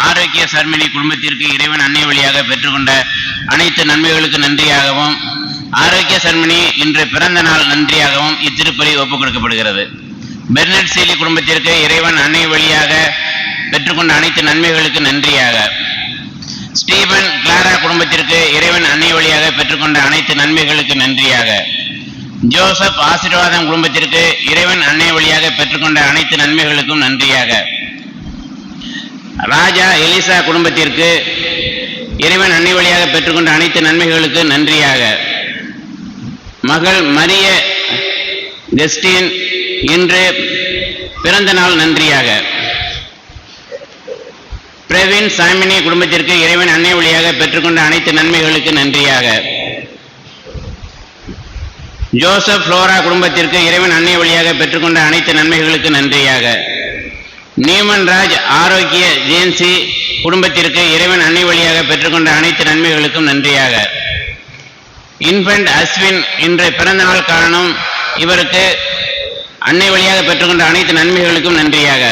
ஆரோக்கிய சர்மினி குடும்பத்திற்கு இறைவன் அன்னை வழியாக பெற்றுக்கொண்ட அனைத்து நன்மைகளுக்கு நன்றியாகவும், ஆரோக்கிய சர்மினி இன்று பிறந்த நாள் நன்றியாகவும் இத்திருப்பலி ஒப்புக் கொடுக்கப்படுகிறது. பெர்னட் சீலி குடும்பத்திற்கு இறைவன் அன்னை வழியாக பெற்றுக்கொண்ட அனைத்து நன்மைகளுக்கு நன்றியாக, ஸ்டீபன் கிளாரா குடும்பத்திற்கு இறைவன் அன்னை வழியாக பெற்றுக்கொண்ட அனைத்து நன்மைகளுக்கு நன்றியாக, ஜோசப் ஆசீர்வாதம் குடும்பத்திற்கு இறைவன் அன்னை வழியாக பெற்றுக்கொண்ட அனைத்து நன்மைகளுக்கும் நன்றியாக, ராஜா எலிசா குடும்பத்திற்கு இறைவன் அன்னை வழியாக பெற்றுக்கொண்ட அனைத்து நன்மைகளுக்கு நன்றியாக, மகள் மரிய கெஸ்டின் இன்று பிறந்த நாள் நன்றியாக, பிரவீன் சாமினி குடும்பத்திற்கு இறைவன் அன்னை வழியாக பெற்றுக்கொண்ட அனைத்து நன்மைகளுக்கு நன்றியாக, ஜோசப் ஃப்ளோரா குடும்பத்திற்கு இறைவன் அன்னை வழியாக பெற்றுக்கொண்ட அனைத்து நன்மைகளுக்கு நன்றியாக, நியூமன் ராஜ் ஆரோக்கிய ஜேன்சி குடும்பத்திற்கு இறைவன் அன்னை வழியாக பெற்றுக்கொண்ட அனைத்து நன்மைகளுக்கும் நன்றியாக, இன்ஃபென்ட் அஸ்வின் இன்று பிறந்த நாள் காரணம் இவருக்கு அன்னை வழியாக பெற்றுக்கொண்ட அனைத்து நன்மைகளுக்கும் நன்றியாக,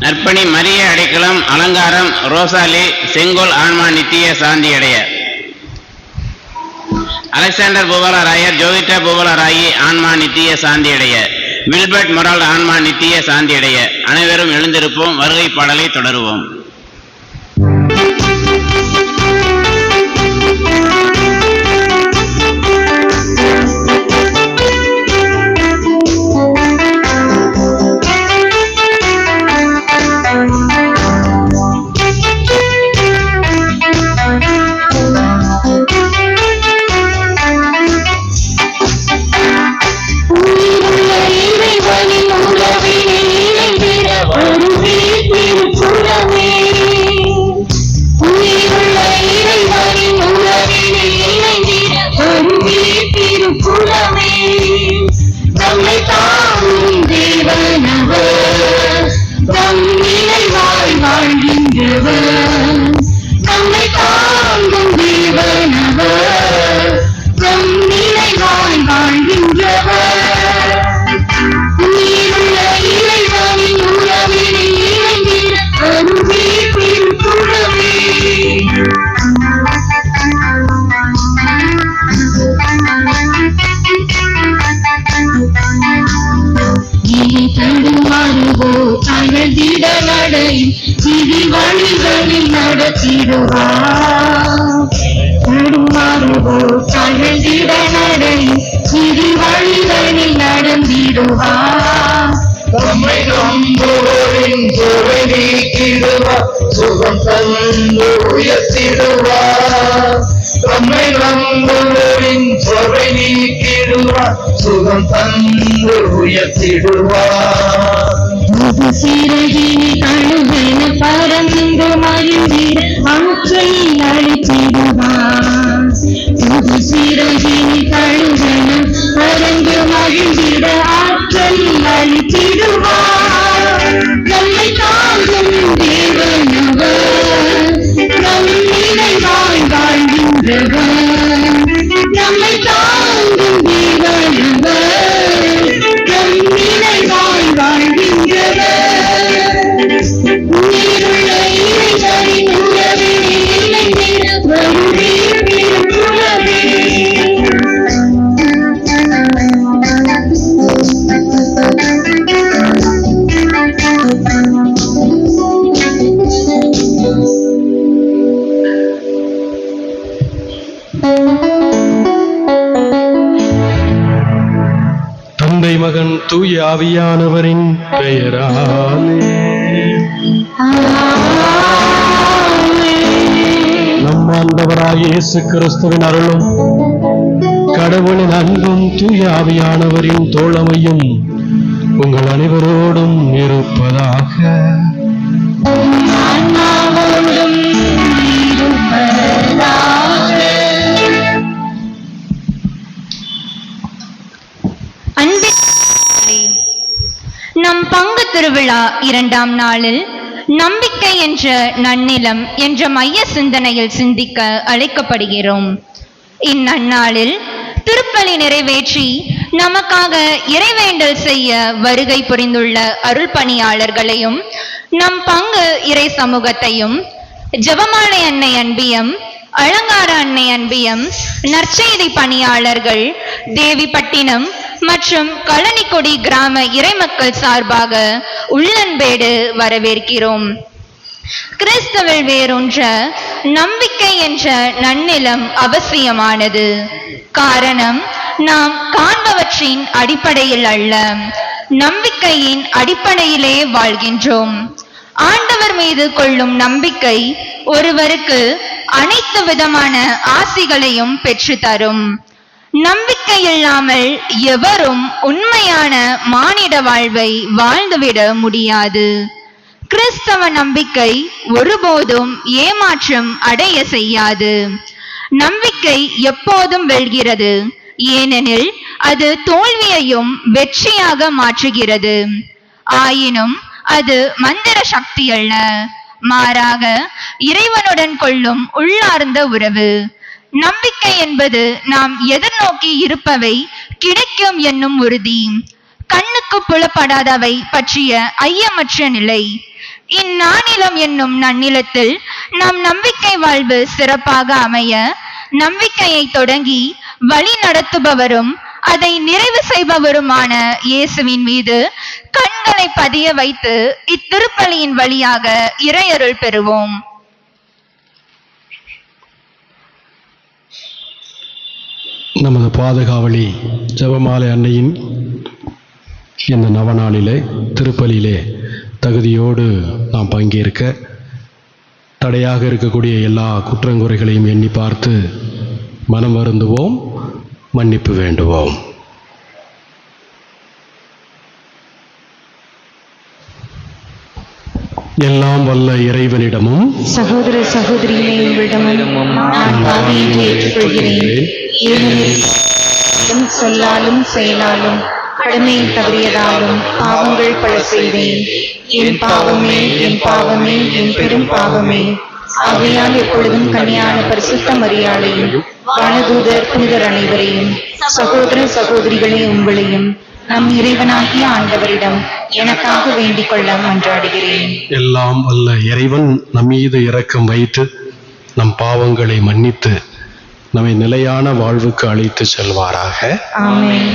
நற்பணி மரிய அடைக்கலம் அலங்காரம் ரோசாலி செங்கோல் ஆன்மா நித்திய சாந்தி அடைய, அலெக்சாண்டர் பூபாலா ராயர் ஜோவிட்டா பூபாலா ராயி ஆன்மா நித்திய சாந்தி அடைய, வில்பர்ட் மொரால் ஆன்மா நித்திய சாந்தி அடைய. அனைவரும் எழுந்திருப்போம், வருகை பாடலை தொடருவோம். சுகம் தந்து உயர்த்திடுவார், தம்மை நம்புவோரின் சொவை நீக்கிடுவார், சுகம் தந்து உயர்த்திடுவார். சிறகினி கழுவென பறந்து மகிழ்ந்திட ஆற்றல் அளித்திடுவார், சிறகினி கழுவென பறந்து மகிழ்ந்திட ஆற்றல் அளித்திடுவார். நம்மை தாங்கும் தேவனவர், நம் நினைவாய் வாழ்கின்றவர், நம்மை தாங்கும் தேவனவர், நம் நினைவாய் வாழ்கின்றவர். நீருள்ள இறைவனின் உறவினை இணைந்திட வருவே திருக்குறவே. தந்தை மகன் தூய ஆவியானவரின் பெயராலே நம் ஆண்டவராகிய இயேசு கிறிஸ்துவின் அருளும் கடவுளின் அன்பும் தூய ஆவியானவரின் தோழமையும் உங்கள் அனைவரோடும் இருப்பதாக. நம் பங்கு திருவிழா 2ஆம் நாளில் நம்பிக்கை என்ற நன்னிலம் என்ற மைய சிந்தனையில் சிந்திக்க அழைக்கப்படுகிறோம். இந்நன்னாளில் திருப்பலி நிறைவேற்றி நமக்காக இறைவேண்டல் செய்ய வருகை புரிந்துள்ள அருள் பணியாளர்களையும் நம் பங்கு இறை சமூகத்தையும் ஜெபமாலை அன்னை அன்பியம், அலங்கார அன்னை அன்பியம், நற்செய்தி பணியாளர்கள், தேவிப்பட்டினம் மற்றும் கழனிக்கொடி கிராம இறைமக்கள் சார்பாக உள்ளன்பேடு வரவேற்கிறோம். கிறிஸ்துவில் வேரூன்ற நம்பிக்கை என்ற நன்னிலம் அவசியமானது. காரணம், நாம் காண்பவற்றின் அடிப்படையில் அல்ல, நம்பிக்கையின் அடிப்படையிலே வாழ்கின்றோம். ஆண்டவர் மீது கொள்ளும் நம்பிக்கை ஒருவருக்கு அனைத்து விதமான ஆசிகளையும் பெற்று தரும். நம்பிக்கை இல்லாமல் எவரும் உண்மையான மானிட வாழ்வை வாழ்ந்துவிட முடியாது. கிறிஸ்தவ நம்பிக்கை ஒருபோதும் ஏமாற்றம் அடைய செய்யாது. நம்பிக்கை எப்போதும் வெல்கிறது, ஏனெனில் அது தோல்வியையும் வெற்றியாக மாற்றுகிறது. ஆயினும் அது மந்திர சக்தி அல்ல, மாறாக இறைவனுடன் கொள்ளும் உள்ளார்ந்த உறவு. நம்பிக்கை என்பது நாம் எதிர்நோக்கி இருப்பவை கிடைக்கும் என்னும் உறுதி, கண்ணுக்கு புலப்படாதவை பற்றிய ஐயமற்ற நிலை. இந்நானிலம் என்னும் நன்னிலத்தில் நம் நம்பிக்கை வாழ்வு சிறப்பாக அமைய, நம்பிக்கையை தொடங்கி வழி நடத்துபவரும் அதை நிறைவு செய்பவருமான இயேசுவின் மீது கண்களை பதிய வைத்து இத்திருப்பலியின் வழியாக இறையருள் பெறுவோம். நமது பாதுகாவலி ஜெபமாலை அன்னையின் இந்த நவநாளிலே திருப்பலியிலே தகுதியோடு நாம் பங்கேற்க தடையாக இருக்கக்கூடிய எல்லா குற்றங்குறைகளையும் எண்ணி பார்த்து மனம் வருந்துவோம், மன்னிப்பு வேண்டுவோம். எல்லாம் வல்ல இறைவனிடமும் சகோதர சகோதரிகளே, உங்களிடமும் நான் பாவியை ஏற்றுக்கொள்கிறேன். ஏனெனில் சொல்லாலும் செயலாலும் கடமையில் தவறியதாலும் பாவங்கள் பல செய்தேன். என் பாவமே, என் பாவமே, என் பெரும் பாவமே. ஆகையால் எப்பொழுதும் கன்னியான பரிசுத்த மரியாதையும் வானதூதர் புனிதர் அனைவரையும் சகோதர சகோதரிகளே உங்களையும் நம் இறைவனாகிய ஆண்டவரிடம் எனக்காக வேண்டிக் கொள்ள மன்றாடுகிறேன். எல்லாம் வல்ல இறைவன் நம் மீது இரக்கம் வைத்து நம் பாவங்களை மன்னித்து நம்மை நிலையான வாழ்வுக்கு அழைத்து செல்வாராக. ஆமென்.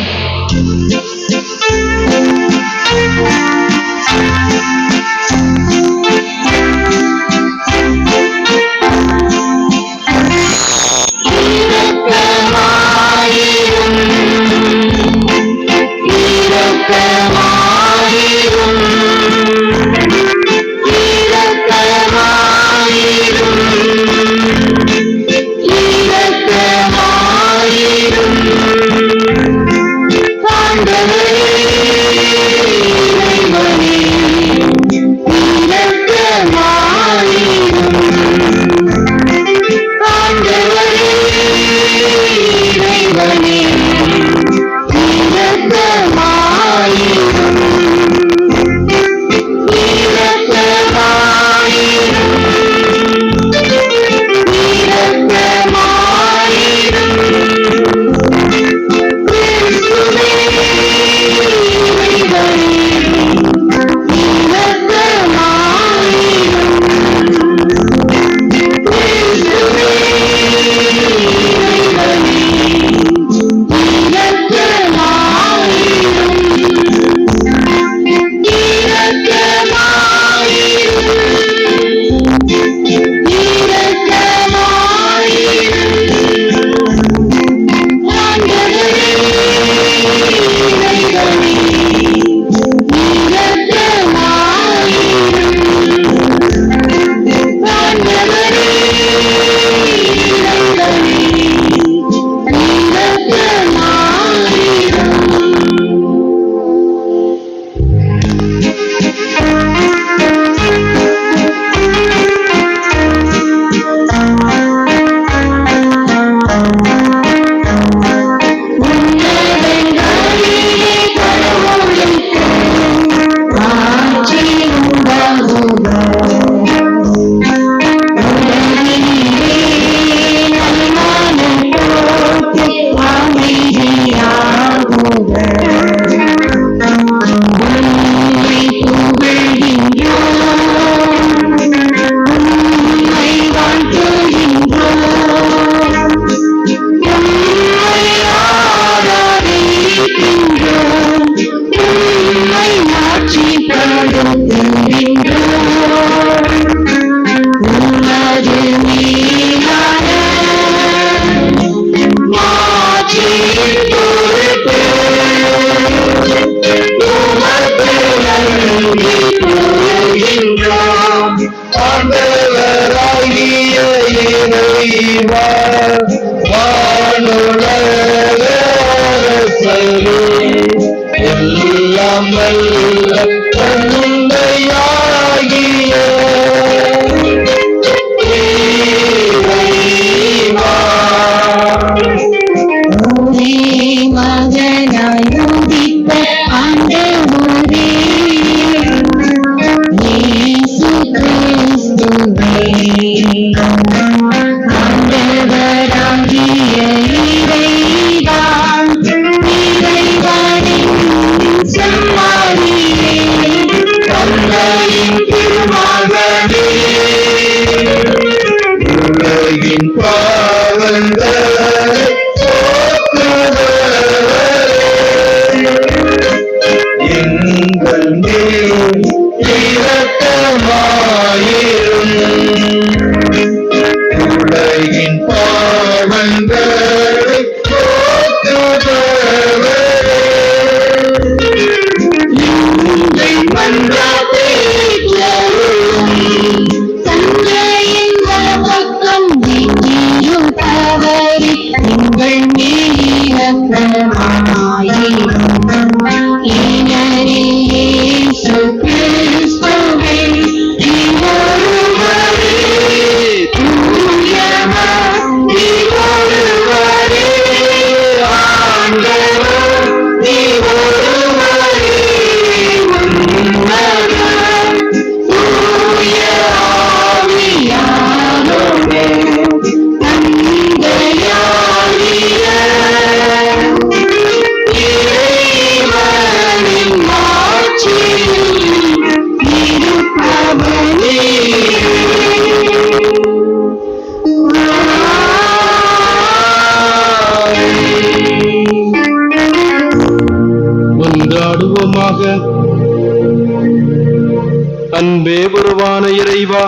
உருவான இறைவா,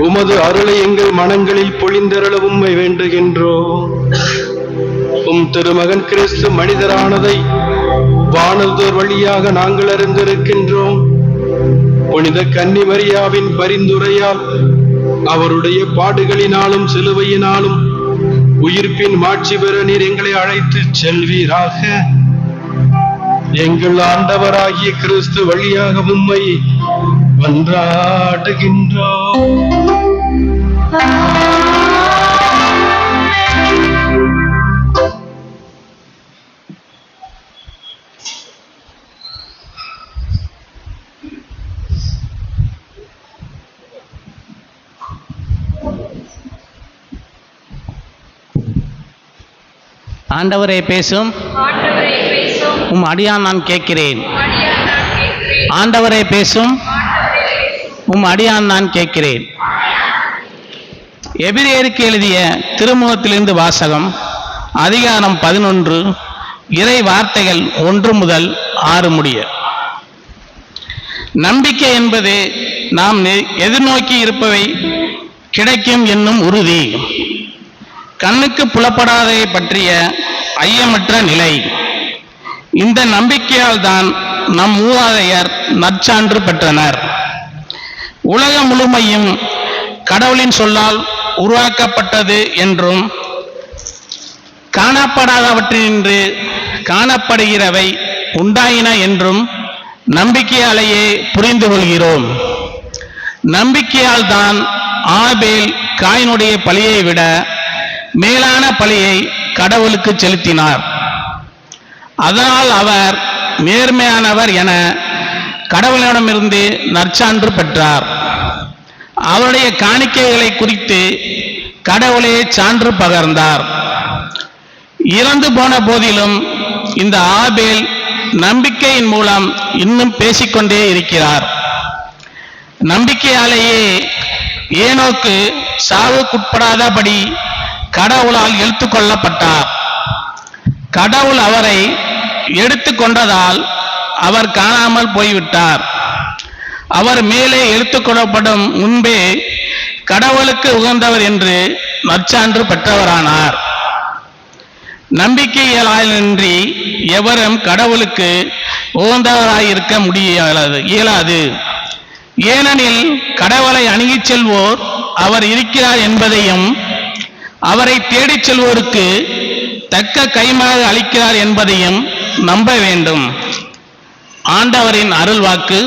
உமது அருளை எங்கள் மனங்களில் பொழிந்தருள உம்மை வேண்டுகின்றோம். உம் திருமகன் கிறிஸ்து மனிதரானதை வானதோர் வழியாக நாங்கள் அறிந்திருக்கின்றோம். புனித கன்னி மரியாவின் பரிந்துரையால் அவருடைய பாடுகளினாலும் சிலுவையினாலும் உயிர்ப்பின் மாட்சி பெற நீர் எங்களை அழைத்து செல்வீராக. எங்கள் ஆண்டவராகிய கிறிஸ்து வழியாக உம்மை மன்றாடுகின்றோம். ஆண்டவரே பேசும், உம் அடியான் நான் கேட்கிறேன். ஆண்டவரே பேசும், உம் அடியான் நான் கேட்கிறேன். எபிரேயருக்கு எழுதிய திருமுகத்திலிருந்து வாசகம். அதிகாரம் 11, இறை வார்த்தைகள் 1 முதல் 6 முடிய. நம்பிக்கை என்பது நாம் எதிர்நோக்கி இருப்பவை கிடைக்கும் என்னும் உறுதி, கண்ணுக்கு புலப்படாததை பற்றிய ஐயமற்ற நிலை. இந்த நம்பிக்கையால் தான் நம் மூதாதையர் நற்சான்று பெற்றனர். உலகம் முழுமையும் கடவுளின் சொல்லால் உருவாக்கப்பட்டது என்றும் காணப்படாதவற்றினின்று காணப்படுகிறவை உண்டாயின என்றும் நம்பிக்கையாலேயே புரிந்து கொள்கிறோம். நம்பிக்கையால் தான் ஆபேல் காயினுடைய பலியை விட மேலான பலியை கடவுளுக்கு செலுத்தினார். அதனால் அவர் நேர்மையானவர் என கடவுளிடமிருந்து நற்சான்று பெற்றார். அவருடைய காணிக்கைகளை குறித்து கடவுளே சான்று பகர்ந்தார். இறந்து போன போதிலும் இந்த ஆபேல் நம்பிக்கையின் மூலம் இன்னும் பேசிக்கொண்டே இருக்கிறார். நம்பிக்கையாலேயே ஏனோக்கு சாவுக்குட்படாதபடி கடவுளால் இழுத்து கொள்ளப்பட்டார். கடவுள் அவரை எடுத்து கொண்டதால் அவர் காணாமல் போய்விட்டார். அவர் மேலே எடுத்துக் கொள்ளப்படும் முன்பே கடவுளுக்கு உகந்தவர் என்று நற்சான்று பெற்றவரானார். நம்பிக்கையின்றி எவரும் கடவுளுக்கு உகந்தவராயிருக்க இயலாது. ஏனெனில் கடவுளை அணுகிச் செல்வோர் அவர் இருக்கிறார் என்பதையும் அவரை தேடிச் செல்வோருக்கு தக்க கைமாறு அளிக்கிறார் என்பதையும் நம்ப வேண்டும். ஆண்டவரின் அருள்வாக்கு.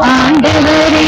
ஆண்டவரே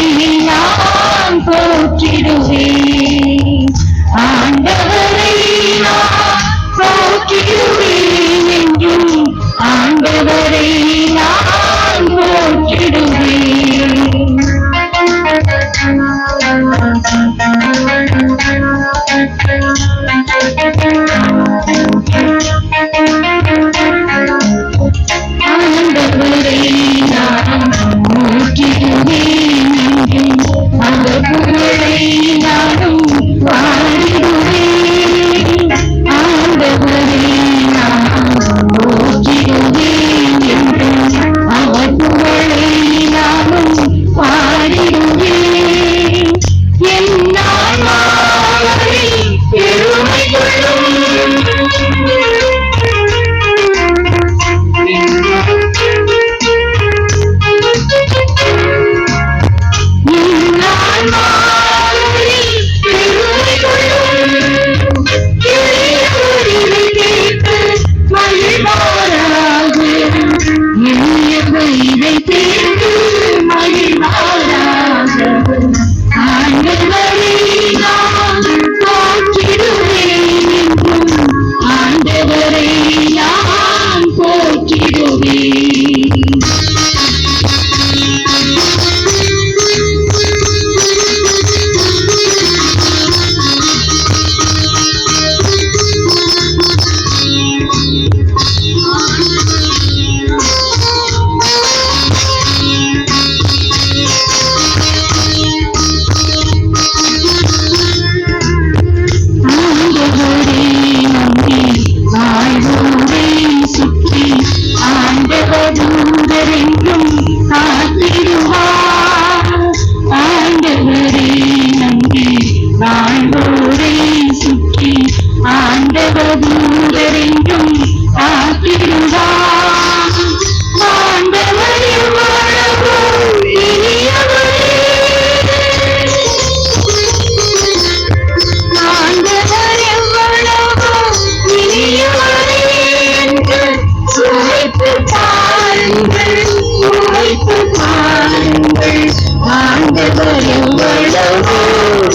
ஆண்டவர் எவ்வளவோ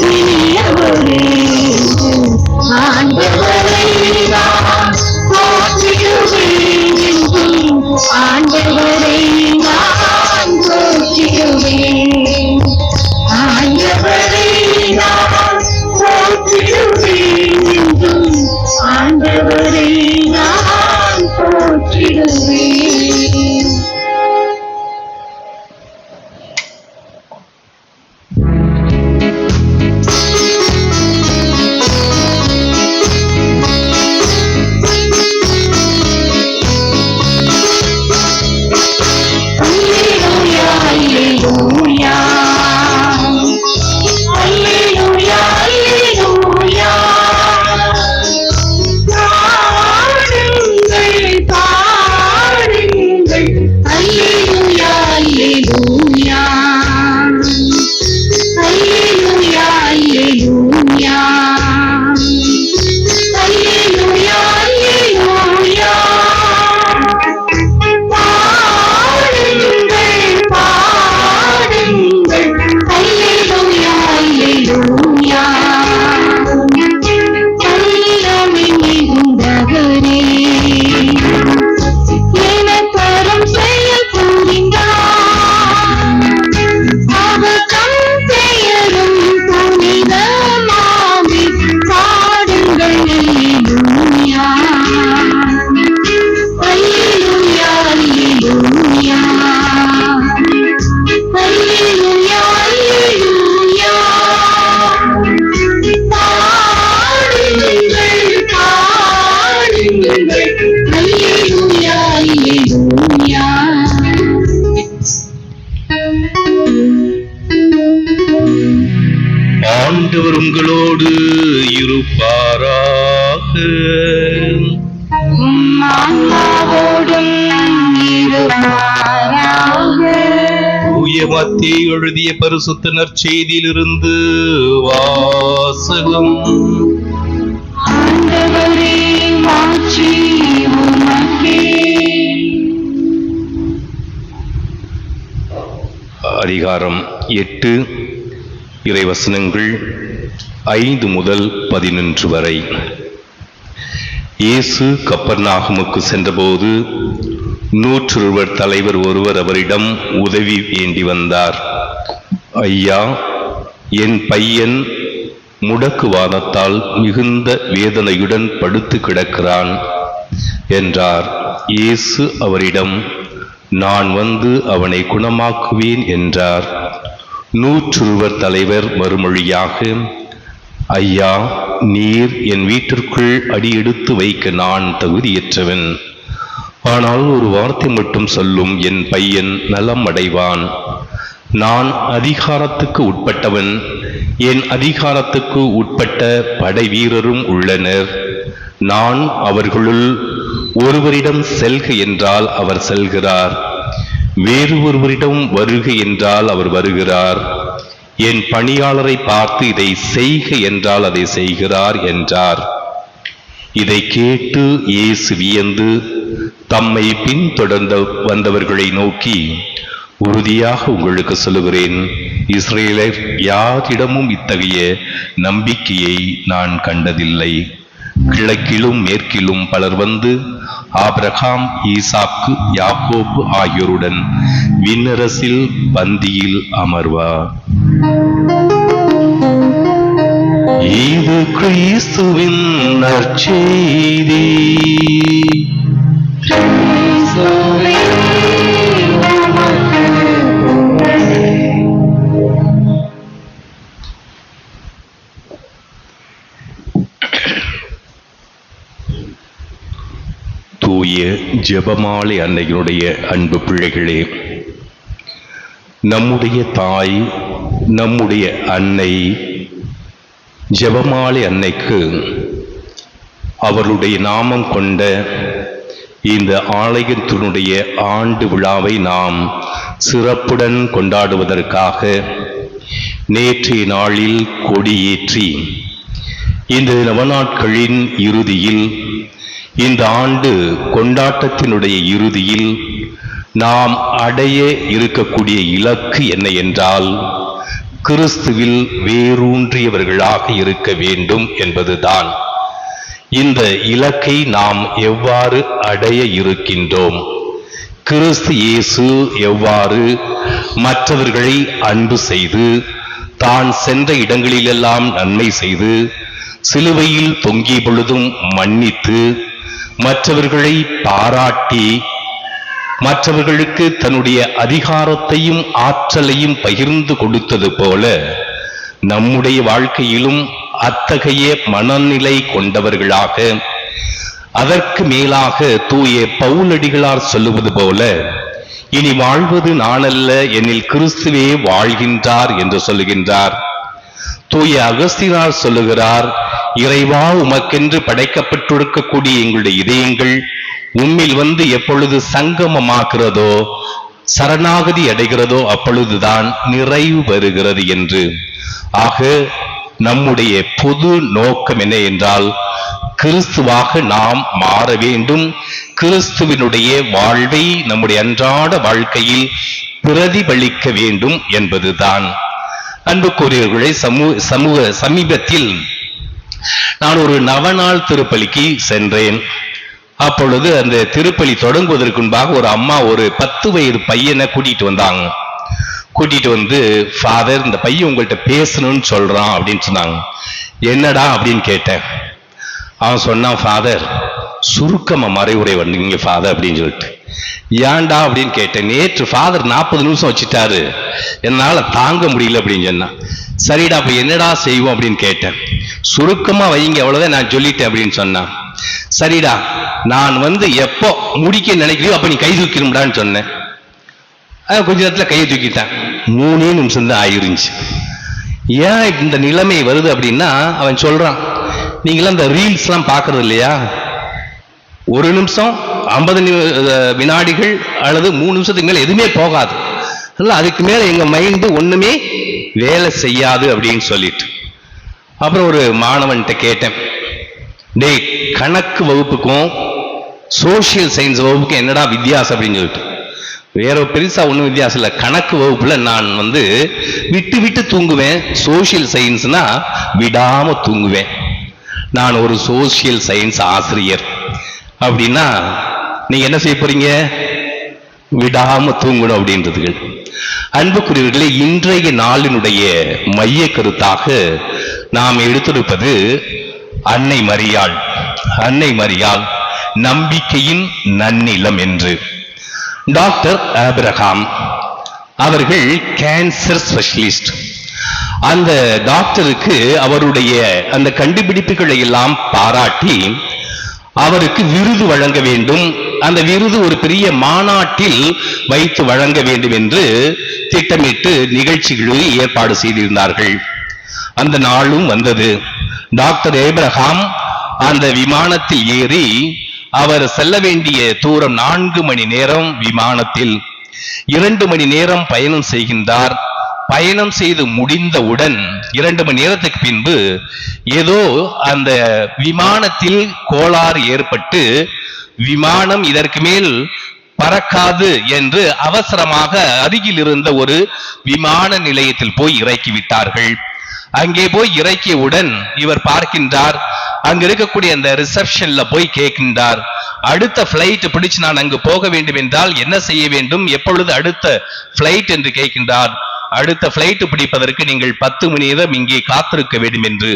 இனியவரே, ஆண்டவரை நான் போற்றிடுவேன் என்றும், ஆண்டவரை நான் போற்றிடுவேன், ஆண்டவரை நான் போற்றிடுவேன் என்றும், ஆண்டவரை நான் போற்றிடுவேன். ஆண்டவர் உங்களோடு இருப்பாராக. ஆன்மாவோடும் இருப்பாராக. தூய மத்தேயு எழுதிய பரிசுத்த நற்செய்தியிலிருந்து வாசகம். ஆண்டவரே, மாட்சி உமக்கே. அதிகாரம் 8, இறைவசனங்கள் 5 முதல் 11 வரை. இயேசு கப்பர்நாகுமுக்கு சென்றபோது 120 தலைவர் ஒருவர் அவரிடம் உதவி வேண்டி வந்தார். ஐயா, என் பையன் முடக்குவாதத்தால் மிகுந்த வேதனையுடன் படுத்து கிடக்கிறான் என்றார். இயேசு அவரிடம், நான் வந்து அவனை குணமாக்குவேன் என்றார். 120 தலைவர் மறுமொழியாக, ஐயா, நீர் என் வீட்டிற்குள் அடியெடுத்து வைக்க நான் தகுதியற்றவன். ஆனால் ஒரு வார்த்தை மட்டும் சொல்லும், என் பையன் நலம் அடைவான். நான் அதிகாரத்துக்கு உட்பட்டவன், என் அதிகாரத்துக்கு உட்பட்ட படை வீரரும் உள்ளனர். நான் அவர்களுள் ஒருவரிடம் செல்க என்றால் அவர் செல்கிறார், வேறு ஒருவரிடம் வருக என்றால் அவர் வருகிறார். என் பணியாளரை பார்த்து இதை செய்க என்றால் அதை செய்கிறார் என்றார். இதை கேட்டு இயேசு வியந்து தம்மை பின்தொடர்ந்து வந்தவர்களை நோக்கி, உறுதியாக உங்களுக்கு சொல்லுகிறேன், இஸ்ரேலர் யாரிடமும் இத்தகைய நம்பிக்கையை நான் கண்டதில்லை. கிழக்கிலும் மேற்கிலும் பலர் வந்து ஆபிரகாம், ஈசாக்கு, யாக்கோபு ஆகியோருடன் விண்ணரசில் பந்தியில் அமர்வார். இது கிறிஸ்துவின் நற்செய்தி. தூய ஜெபமாலை அன்னையினுடைய அன்பு பிள்ளைகளே, நம்முடைய தாய், நம்முடைய அன்னை ஜெபமாலை அன்னைக்கு அவருடைய நாமம் கொண்ட இந்த ஆலயத்தினுடைய ஆண்டு விழாவை நாம் சிறப்புடன் கொண்டாடுவதற்காக நேற்றைய நாளில் கொடியேற்றி இந்த நவநாட்களின் இறுதியில், இந்த ஆண்டு கொண்டாட்டத்தினுடைய இறுதியில் நாம் அடைய இருக்கக்கூடிய இலக்கு என்ன என்றால் கிறிஸ்துவில் வேரூன்றியவர்களாக இருக்க வேண்டும் என்பதுதான். இந்த இலக்கை நாம் எவ்வாறு அடைய இருக்கின்றோம்? கிறிஸ்து இயேசு எவ்வாறு மற்றவர்களை அன்பு செய்து தான் சென்ற இடங்களிலெல்லாம் நன்மை செய்து சிலுவையில் தொங்கிய பொழுதும் மன்னித்து மற்றவர்களை பாராட்டி மற்றவர்களுக்கு தன்னுடைய அதிகாரத்தையும் ஆற்றலையும் பகிர்ந்து கொடுத்தது போல நம்முடைய வாழ்க்கையிலும் அத்தகைய மனநிலை கொண்டவர்களாக, அதற்கு மேலாக தூய பவுலடிகளார் சொல்லுவது போல, இனி வாழ்வது நானல்ல என்னில் கிறிஸ்துவே வாழ்கின்றார் என்று சொல்லுகின்றார். தூய அகஸ்தீனார் சொல்லுகிறார், இறைவா உமக்கென்று படைக்கப்பட்டிருக்கக்கூடிய எங்களுடைய இதயங்கள் உம்மில் வந்து எப்பொழுது சங்கமமாகிறதோ, சரணாகதி அடைகிறதோ அப்பொழுதுதான் நிறைவு பெறுகிறது என்று. ஆக நம்முடைய பொது நோக்கம் என்ன என்றால், கிறிஸ்துவாக நாம் மாற வேண்டும். கிறிஸ்துவினுடைய வாழ்வை நம்முடைய அன்றாட வாழ்க்கையில் பிரதிபலிக்க வேண்டும் என்பதுதான். அன்புக்குரியவர்களே, சமீபத்தில் நான் ஒரு நவநாள் திருப்பலிக்கு சென்றேன். அப்பொழுது அந்த திருப்பலி தொடங்குவதற்கு முன்பாக ஒரு அம்மா ஒரு 10 வயது பையனை கூட்டிட்டு வந்தாங்க. கூட்டிட்டு வந்து, ஃபாதர் இந்த பையன் உங்கள்கிட்ட பேசணும்னு சொல்றான் அப்படின்னு சொன்னாங்க. என்னடா அப்படின்னு கேட்டேன். அவன் சொன்னான், ஃபாதர் சுருக்கமா மறைவுரை வந்தீங்க ஃபாதர் அப்படின்னு சொல்லிட்டு. ஏன்டா அப்படின்னு கேட்டேன். நேற்று ஃபாதர் 40 நிமிஷம் வச்சுட்டாரு, என்னால தாங்க முடியல அப்படின்னு சொன்னான். சரிடா அப்ப என்னடா செய்வோம் அப்படின்னு கேட்டேன். சுருக்கமா வைங்க அவ்வளவுதான் நான் சொல்லிட்டேன் அப்படின்னு சொன்னான். சரிடா நான் வந்து எப்போ முடிக்க நினைக்கிறியோ அப்ப நீ கை தூக்கிடும்டான்னு சொன்னேன். கொஞ்ச நேரத்துல கையை தூக்கிட்டான். 3 நிமிஷம் தான் ஆயிருந்துச்சு. ஏன் இந்த நிலைமை வருது அப்படின்னா, அவன் சொல்றான், நீங்களாம் இந்த ரீல்ஸ் எல்லாம் பாக்குறது இல்லையா, 1 நிமிஷம் 50 வினாடிகள் அல்லது 3 நிமிஷத்துக்கு மேல எதுவுமே போகாது, அதுக்கு மேல எங்க மைண்டு ஒண்ணுமே வேலை செய்யாது அப்படின்னு சொல்லிட்டு. அப்புறம் ஒரு மாணவன்கிட்ட கேட்டேன், டேய் கணக்கு வகுப்புக்கும் சோசியல் சயின்ஸ் வகுப்புக்கும் என்னடா வித்தியாசம் அப்படின்னு சொல்லிட்டு. வேற பெருசா ஒன்றும் வித்தியாசம் இல்லை. கணக்கு வகுப்புல நான் வந்து விட்டு விட்டு தூங்குவேன், சோசியல் சயின்ஸ்னா விடாம தூங்குவேன். நான் ஒரு சோசியல் சயின்ஸ் ஆசிரியர் அப்படின்னா நீங்க என்ன செய்ய போறீங்க? விடாம தூங்கணும் அப்படின்றதுகள். அன்புக்குரியவர்களே, இன்றைய நாளினுடைய மைய கருத்தாக நாம் எடுத்திருப்பது அன்னை மரியாள். அன்னை மரியாள் நம்பிக்கையின் நன்னிலம் என்று. டாக்டர் ஆபிரகாம் அவர்கள் கேன்சர் ஸ்பெஷலிஸ்ட். அந்த டாக்டருக்கு அவருடைய அந்த கண்டுபிடிப்புகளை எல்லாம் பாராட்டி அவருக்கு விருது வழங்க வேண்டும். அந்த விருது ஒரு பெரிய மாநாட்டில் வைத்து வழங்க வேண்டும் என்று திட்டமிட்டு நிகழ்ச்சிகளை ஏற்பாடு செய்திருந்தார்கள். அந்த நாளும் வந்தது. டாக்டர் ஏப்ரஹாம் அந்த விமானத்தில் ஏறி அவர் செல்ல வேண்டிய தூரம் 4 மணி நேரம் விமானத்தில் 2 மணி நேரம் பயணம் செய்கின்றார். பயணம் செய்து முடிந்தவுடன் 2 மணி நேரத்துக்கு பின்பு ஏதோ அந்த விமானத்தில் கோளாறு ஏற்பட்டு விமானம் இதற்கு மேல் பறக்காது என்று அவசரமாக அருகில் இருந்த ஒரு விமான நிலையத்தில் போய் இறக்கி விட்டார்கள். அங்கே போய் இறக்கியவுடன் இவர் பார்க்கின்றார், அங்க இருக்கக்கூடிய அந்த ரிசப்ஷன்ல போய் கேட்கின்றார், அடுத்த பிளைட் பிடிச்சு நான் அங்கு போக வேண்டும் என்றால் என்ன செய்ய வேண்டும், எப்பொழுது அடுத்த பிளைட் என்று கேட்கின்றார். அடுத்த பிளைட் பிடிப்பதற்கு நீங்கள் 10 மணி நேரம் இங்கே காத்திருக்க வேண்டும் என்று.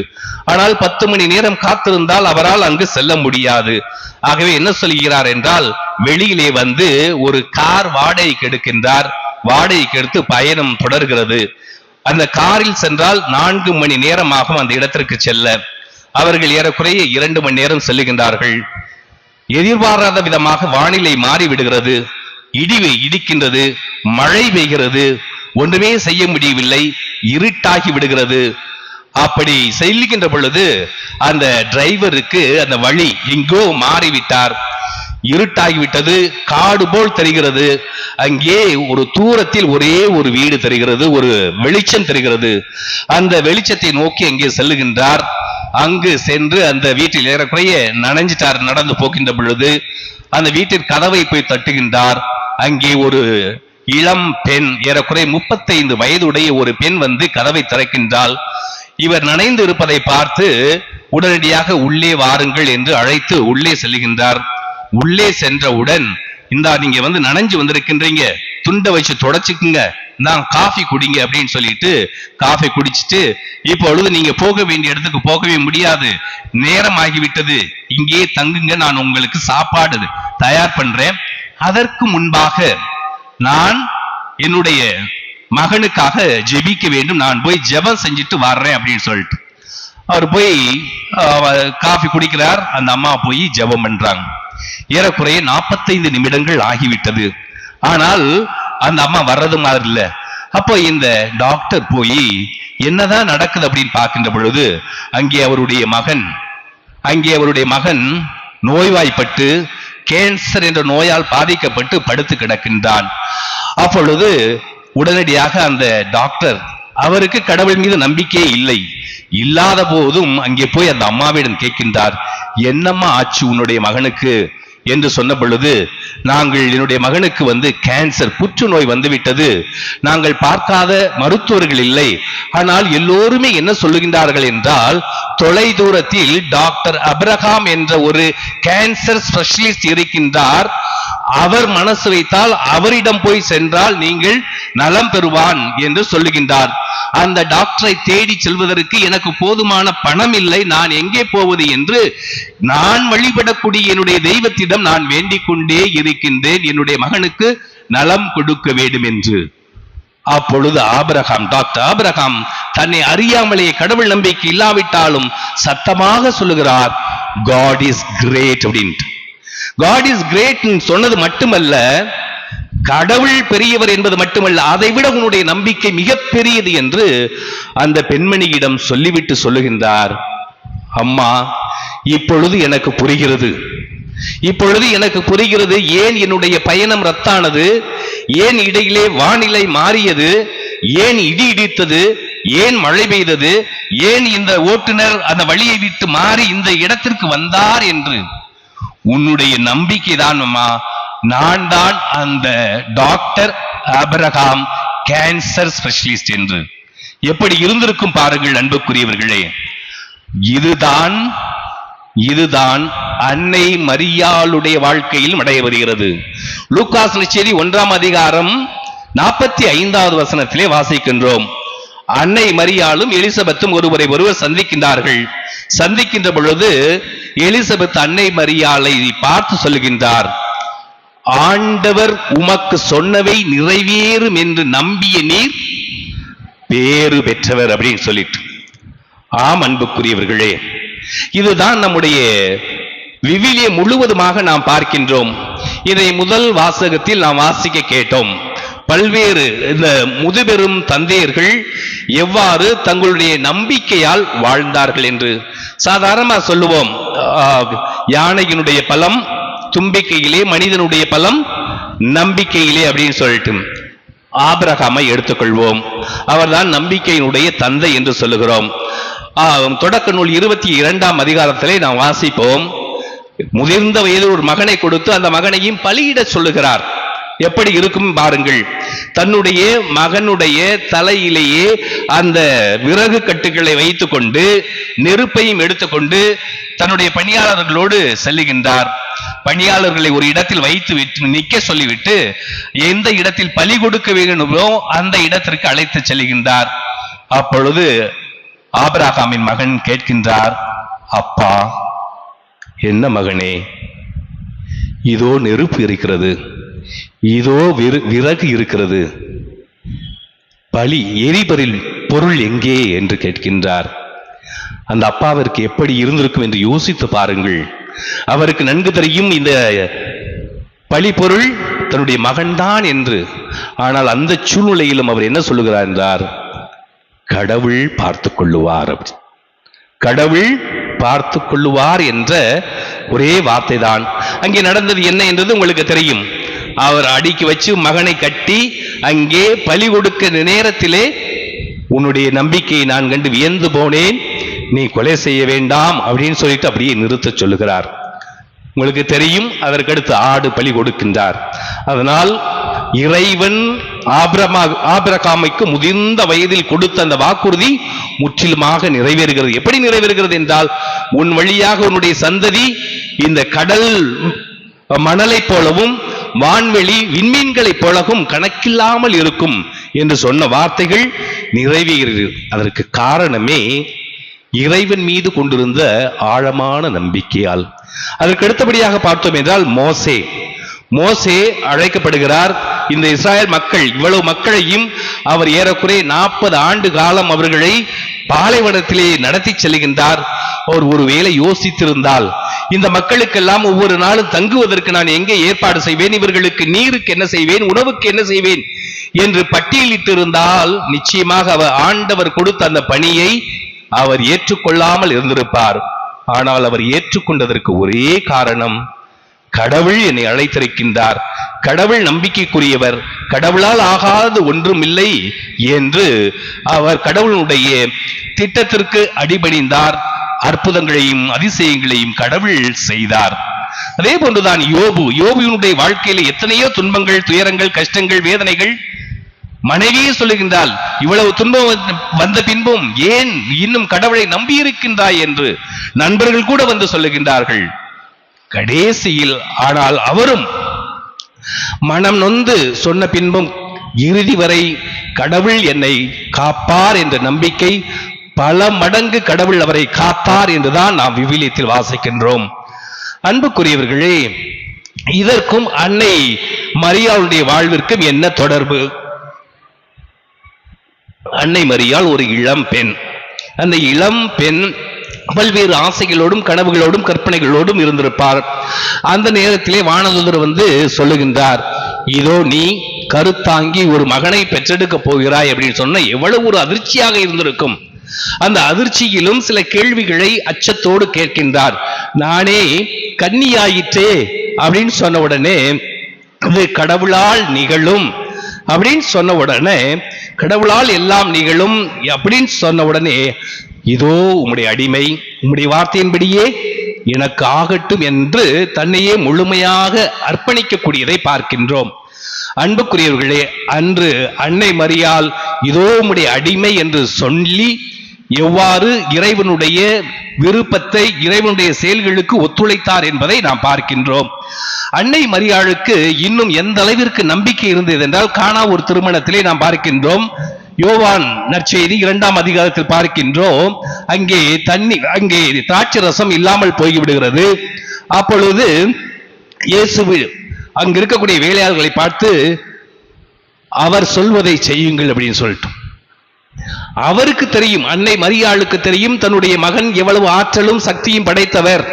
ஆனால் 10 மணி நேரம் காத்திருந்தால் அவரால் அங்கு செல்ல முடியாது. ஆகவே என்ன சொல்கிறார் என்றால், வெளியிலே வந்து ஒரு கார் வாடகைக்கு எடுக்கின்றார். வாடகைக்கு எடுத்து பயணம் தொடர்கிறது. அந்த காரில் சென்றால் 4 மணி நேரமாகும் அந்த இடத்திற்கு செல்ல. அவர்கள் ஏறக்குறைய 2 மணி நேரம் செல்லுகின்றார்கள். எதிர்பாராத விதமாக வானிலை மாறிவிடுகிறது. இடி இடிக்கின்றது, மழை பெய்கிறது, ஒன்றுமே செய்ய முடியவில்லை, இருட்டாகி விடுகிறது. அப்படி செல்லுகின்ற பொழுது அந்த டிரைவருக்கு அந்த வழி எங்கோ மாறிவிட்டார். இருட்டாகிவிட்டது, காடு போல் தெரிகிறது. அங்கே ஒரு தூரத்தில் ஒரே ஒரு வீடு தெரிகிறது, ஒரு வெளிச்சம் தெரிகிறது. அந்த வெளிச்சத்தை நோக்கி அங்கே செல்லுகின்றார். அங்கு சென்று அந்த வீட்டில் ஏறக்குறைய நனைஞ்சிட்டார். நடந்து போகின்ற பொழுது அந்த வீட்டின் கதவை போய் தட்டுகின்றார். அங்கே ஒரு இளம் பெண், ஏறக்குறை 35 வயதுடைய ஒரு பெண் வந்து கதவை திறக்கின்றாள். இவர் நனைந்து இருப்பதை பார்த்து உடனடியாக உள்ளே வாருங்கள் என்று அழைத்து உள்ளே செல்லுகின்றார். உள்ளே சென்றவுடன், இந்தா நீங்க வந்து நனைஞ்சு வந்திருக்கின்றீங்க, துண்டை வச்சு தொடச்சுக்குங்க, நான் காஃபி குடிங்க அப்படின்னு சொல்லிட்டு காஃபி குடிச்சிட்டு, இப்பொழுது நீங்க போக வேண்டிய இடத்துக்கு போகவே முடியாது, நேரம் ஆகிவிட்டது, இங்கே தங்குங்க, நான் உங்களுக்கு சாப்பாடு தயார் பண்றேன், அதற்கு முன்பாக நான் என்னுடைய மகனுக்காக ஜெபிக்க வேண்டும், நான் போய் ஜெபம் செஞ்சுட்டு வர்றேன் அப்படின்னு சொல்லிட்டு அவர் போய் காஃபி குடிக்கிறார். அந்த அம்மா போய் ஜெபம் பண்றாங்க. ஏறக்குறைய 45 நிமிடங்கள் ஆகிவிட்டது. ஆனால் அந்த அம்மா வர்றது மாதிரி இல்ல. அப்போ இந்த டாக்டர் போய் என்னதான் நடக்குது அப்படின்னு பார்க்கின்ற பொழுது அங்கே அவருடைய மகன் நோய்வாய்ப்பட்டு கேன்சர் என்ற நோயால் பாதிக்கப்பட்டு படுத்து கிடக்கின்றான். அப்பொழுது உடனடியாக அந்த டாக்டர், அவருக்கு கடவுள் மீது நம்பிக்கையே இல்லை, இல்லாத போதும் அங்கே போய் அந்த அம்மாவிடம் கேட்கின்றார், என்னம்மா ஆச்சு உன்னுடைய மகனுக்கு என்று சொன்ன பொழுது, என்னுடைய மகனுக்கு வந்து கேன்சர், புற்றுநோய் வந்துவிட்டது, நாங்கள் பார்க்காத மருத்துவர்கள் இல்லை, ஆனால் எல்லோருமே என்ன சொல்லுகின்றார்கள் என்றால், தொலை தூரத்தில் டாக்டர் அப்ரஹாம் என்ற ஒரு கேன்சர் ஸ்பெஷலிஸ்ட் இருக்கின்றார், அவர் மனசு வைத்தால் அவரிடம் போய் சென்றால் நீங்கள் நலம் பெறுவான் என்று சொல்லுகின்றார். அந்த டாக்டரை தேடி செல்வதற்கு எனக்கு போதுமான பணம் இல்லை, நான் எங்கே போவது என்று நான் வழிபடக்கூடிய என்னுடைய தெய்வத்திடம் நான் வேண்டிக் கொண்டே இருக்கின்றேன், என்னுடைய மகனுக்கு நலம் கொடுக்க வேண்டும் என்று. அப்பொழுது டாக்டர் ஆபிரகாம் தன்னை அறியாமலேயே, கடவுள் நம்பிக்கை இல்லாவிட்டாலும் சத்தமாக சொல்லுகிறார், காட் இஸ் கிரேட் அப்படின்ட்டு. காட் இஸ் கிரேட் சொன்னது மட்டுமல்ல, கடவுள் பெரியவர் என்பது மட்டுமல்ல, அதைவிட உன்னுடைய நம்பிக்கை மிகப்பெரியது என்று அந்த பெண்மணியிடம் சொல்லிவிட்டு சொல்லுகின்றார், அம்மா இப்பொழுது எனக்கு புரிகிறது ஏன் என்னுடைய பயணம் ரத்தானது, ஏன் இடையிலே வானிலை மாறியது, ஏன் இடி இடித்தது, ஏன் மழை பெய்தது, ஏன் இந்த ஓட்டுநர் அந்த வழியை விட்டு மாறி இந்த இடத்திற்கு வந்தார் என்று. உன்னுடைய நம்பிக்கை தான் அம்மா, நான் தான் அந்த டாக்டர் ஆபிரகாம் கேன்சர் ஸ்பெஷலிஸ்ட் என்று. எப்படி இருந்திருக்கும் பாருங்கள் அன்புக்குரியவர்களே. இதுதான் அன்னை மரியாளுடைய வாழ்க்கையில் நடைய வருகிறது. லூக்காஸ் நற்செய்தி 1ஆம் அதிகாரம் 45வது வசனத்திலே வாசிக்கின்றோம். அன்னை மரியாளும் எலிசபெத்தும் ஒருவர் சந்திக்கின்றார்கள். சந்திக்கின்ற பொழுது எலிசபெத் அன்னை மரியாளை பார்த்து சொல்லுகின்றார், ஆண்டவர் உமக்கு சொன்னவை நிறைவேறும் என்று நம்பிய நீர் பேறு பெற்றவர் அப்படின்னு சொல்லிட்டு. ஆம் அன்புக்குரியவர்களே, இதுதான் நம்முடைய விவிலியம் முழுவதுமாக நாம் பார்க்கின்றோம். இதை முதல் வாசகத்தில் நாம் வாசிக்க கேட்டோம். பல்வேறு இந்த முதுபெரும் தந்தையர்கள் எவ்வாறு தங்களுடைய நம்பிக்கையால் வாழ்ந்தார்கள் என்று. சாதாரணமாக சொல்லுவோம், யானையினுடைய பலம் தும்பிக்கையிலே, மனிதனுடைய பலம் நம்பிக்கையிலே அப்படின்னு சொல்லிட்டு. ஆபிரகாமை எடுத்துக்கொள்வோம், அவர்தான் நம்பிக்கையினுடைய தந்தை என்று சொல்லுகிறோம். தொடக்க நூல் 22ஆம் அதிகாரத்திலே நாம் வாசிப்போம். முதிர்ந்த வயதில் ஒரு மகனை கொடுத்து அந்த மகனையும் பலியிட சொல்லுகிறார். எப்படி இருக்கும் பாருங்கள். தன்னுடைய மகனுடைய தலையிலேயே அந்த விறகு கட்டுகளை வைத்துக் கொண்டு நெருப்பையும் எடுத்துக்கொண்டு தன்னுடைய பணியாளர்களோடு செல்லுகின்றார். பணியாளர்களை ஒரு இடத்தில் வைத்து விட்டு நிற்க சொல்லிவிட்டு எந்த இடத்தில் பலி கொடுக்க வேண்டுமோ அந்த இடத்திற்கு அழைத்து செல்கின்றார். அப்பொழுது ஆபிரகாமின் மகன் கேட்கின்றார், அப்பா, என்ன மகனே, இதோ நெருப்பு இருக்கிறது, இதோ விறகு இருக்கிறது, பலி எரிபொருள் பொருள் எங்கே என்று கேட்கின்றார். அந்த அப்பாவிற்கு எப்படி இருந்திருக்கும் என்று யோசித்து பாருங்கள். அவருக்கு நன்கு தெரியும் இந்த பலி பொருள் தன்னுடைய மகன்தான் என்று. ஆனால் அந்த சூழ்நிலையிலும் அவர் என்ன சொல்லுகிறார் என்றார், கடவுள் பார்த்துக் கொள்ளுவார். கடவுள் பார்த்துக் கொள்ளுவார் என்ற ஒரே வார்த்தை தான். அங்கே நடந்தது என்ன என்றது உங்களுக்கு தெரியும். அவர் அடுக்கி வச்சு மகனை கட்டி அங்கே பலி கொடுக்க நேரத்திலே, உன்னுடைய நம்பிக்கையை நான் கண்டு வியந்து போனேன், நீ கொலை செய்ய வேண்டாம் அப்படின்னு சொல்லிட்டு அப்படியே நிறுத்த சொல்லுகிறார். உங்களுக்கு தெரியும், அதற்கடுத்து ஆடு பலி கொடுக்கின்றார். அதனால் இறைவன் ஆபிரகாமுக்கு முதிர்ந்த வயதில் கொடுத்த அந்த வாக்குறுதி முற்றிலுமாக நிறைவேறுகிறது. எப்படி நிறைவேறுகிறது என்றால், உன் வழியாக உன்னுடைய சந்ததி இந்த கடல் மணலை போலவும் வான்வெளி விண்மீன்களைப் போலவும் கணக்கில்லாமல் இருக்கும் என்று சொன்ன வார்த்தைகள் நிறைவேறுகிறது. அதற்கு காரணமே இறைவன் மீது கொண்டிருந்த ஆழமான நம்பிக்கையால். அதற்கு அடுத்தபடியாக பார்த்தோம் என்றால் மோசே அழைக்கப்படுகிறார். இந்த இஸ்ராயல் மக்கள், இவ்வளவு மக்களையும் அவர் ஏறக்குறைய 40 ஆண்டு காலம் அவர்களை பாலைவனத்திலே நடத்தி செல்கின்றார். அவர் ஒருவேளை யோசித்திருந்தால், இந்த மக்களுக்கெல்லாம் ஒவ்வொரு நாளும் தங்குவதற்கு நான் எங்கே ஏற்பாடு செய்வேன், இவர்களுக்கு நீருக்கு என்ன செய்வேன், உணவுக்கு என்ன செய்வேன் என்று பட்டியலிட்டிருந்தால் நிச்சயமாக அவர் ஆண்டவர் கொடுத்த அந்த பணியை அவர் ஏற்றுக்கொள்ளாமல் இருந்திருப்பார். ஆனால் அவர் ஏற்றுக்கொண்டதற்கு ஒரே காரணம், கடவுள் என்னை அழைத்திருக்கின்றார், கடவுள் நம்பிக்கைக்குரியவர், கடவுளால் ஆகாத ஒன்றும் இல்லை என்று அவர் கடவுளுடைய திட்டத்திற்கு அடிபணிந்தார். அற்புதங்களையும் அதிசயங்களையும் கடவுள் செய்தார். அதே போன்றுதான் யோபுவினுடைய வாழ்க்கையில் எத்தனையோ துன்பங்கள், துயரங்கள், கஷ்டங்கள், வேதனைகள். மனைவியே சொல்லுகின்றால், இவ்வளவு துன்பம் வந்த பின்பும் ஏன் இன்னும் கடவுளை நம்பியிருக்கின்றாய் என்று நண்பர்கள் கூட வந்து சொல்லுகின்றார்கள். கடைசியில் ஆனால் அவரும் மனம் நொந்து சொன்ன பின்பும் இறுதி வரை கடவுள் என்னை காப்பார் என்ற நம்பிக்கை, பல மடங்கு கடவுள் அவரை காத்தார் என்றுதான் நாம் விவிலியத்தில் வாசிக்கின்றோம். அன்புக்குரியவர்களே, இதற்கும் அன்னை மரியாளுடைய வாழ்விற்கும் என்ன தொடர்பு? அன்னை மரியாள் ஒரு இளம் பெண். அந்த இளம் பெண் பல்வேறு ஆசைகளோடும் கனவுகளோடும் கற்பனைகளோடும் இருந்திருப்பார். அந்த நேரத்திலே வானதூதர் வந்து சொல்லுகின்றார், இதோ நீ கருத்தாங்கி ஒரு மகனை பெற்றெடுக்க போகிறாய் அப்படின்னு சொன்ன எவ்வளவு ஒரு அதிர்ச்சியாக இருந்திருக்கும். அந்த அதிர்ச்சியிலும் சில கேள்விகளை அச்சத்தோடு கேட்கின்றார். நானே கன்னியாயிற்றே அப்படின்னு சொன்ன உடனே, இது கடவுளால் நிகழும் அப்படின்னு சொன்ன உடனே, கடவுளால் எல்லாம் நிகழும் அப்படின்னு சொன்ன உடனே, இதோ உம்முடைய அடிமை, உம்முடைய வார்த்தையின்படியே எனக்கு ஆகட்டும் என்று தன்னையே முழுமையாக அர்ப்பணிக்கக்கூடியதை பார்க்கின்றோம். அன்புக்குரியவர்களே, அன்று அன்னை மரியாள் இதோ உம்முடைய அடிமை என்று சொல்லி எவ்வாறு இறைவனுடைய விருப்பத்தை, இறைவனுடைய செயல்களுக்கு ஒத்துழைத்தார் என்பதை நாம் பார்க்கின்றோம். அன்னை மரியாளுக்கு இன்னும் எந்த அளவிற்கு நம்பிக்கை இருந்தது என்றால், கானா ஒரு திருமணத்திலே நாம் பார்க்கின்றோம். யோவான் நற்செய்தி 2ஆம் அதிகாரத்தில் பார்க்கின்றோம். அங்கே திராட்சை ரசம் இல்லாமல் போய்விடுகிறது. அப்பொழுது இயேசு அங்க இருக்கக்கூடிய வேலையாளர்களை பார்த்து, அவர் சொல்வதை செய்யுங்கள் அப்படின்னு சொல்லிட்டு, அவருக்கு தெரியும், அன்னை மரியாளுக்கு தெரியும் தன்னுடைய மகன் எவ்வளவு ஆற்றலும் சக்தியும் படைத்தவர்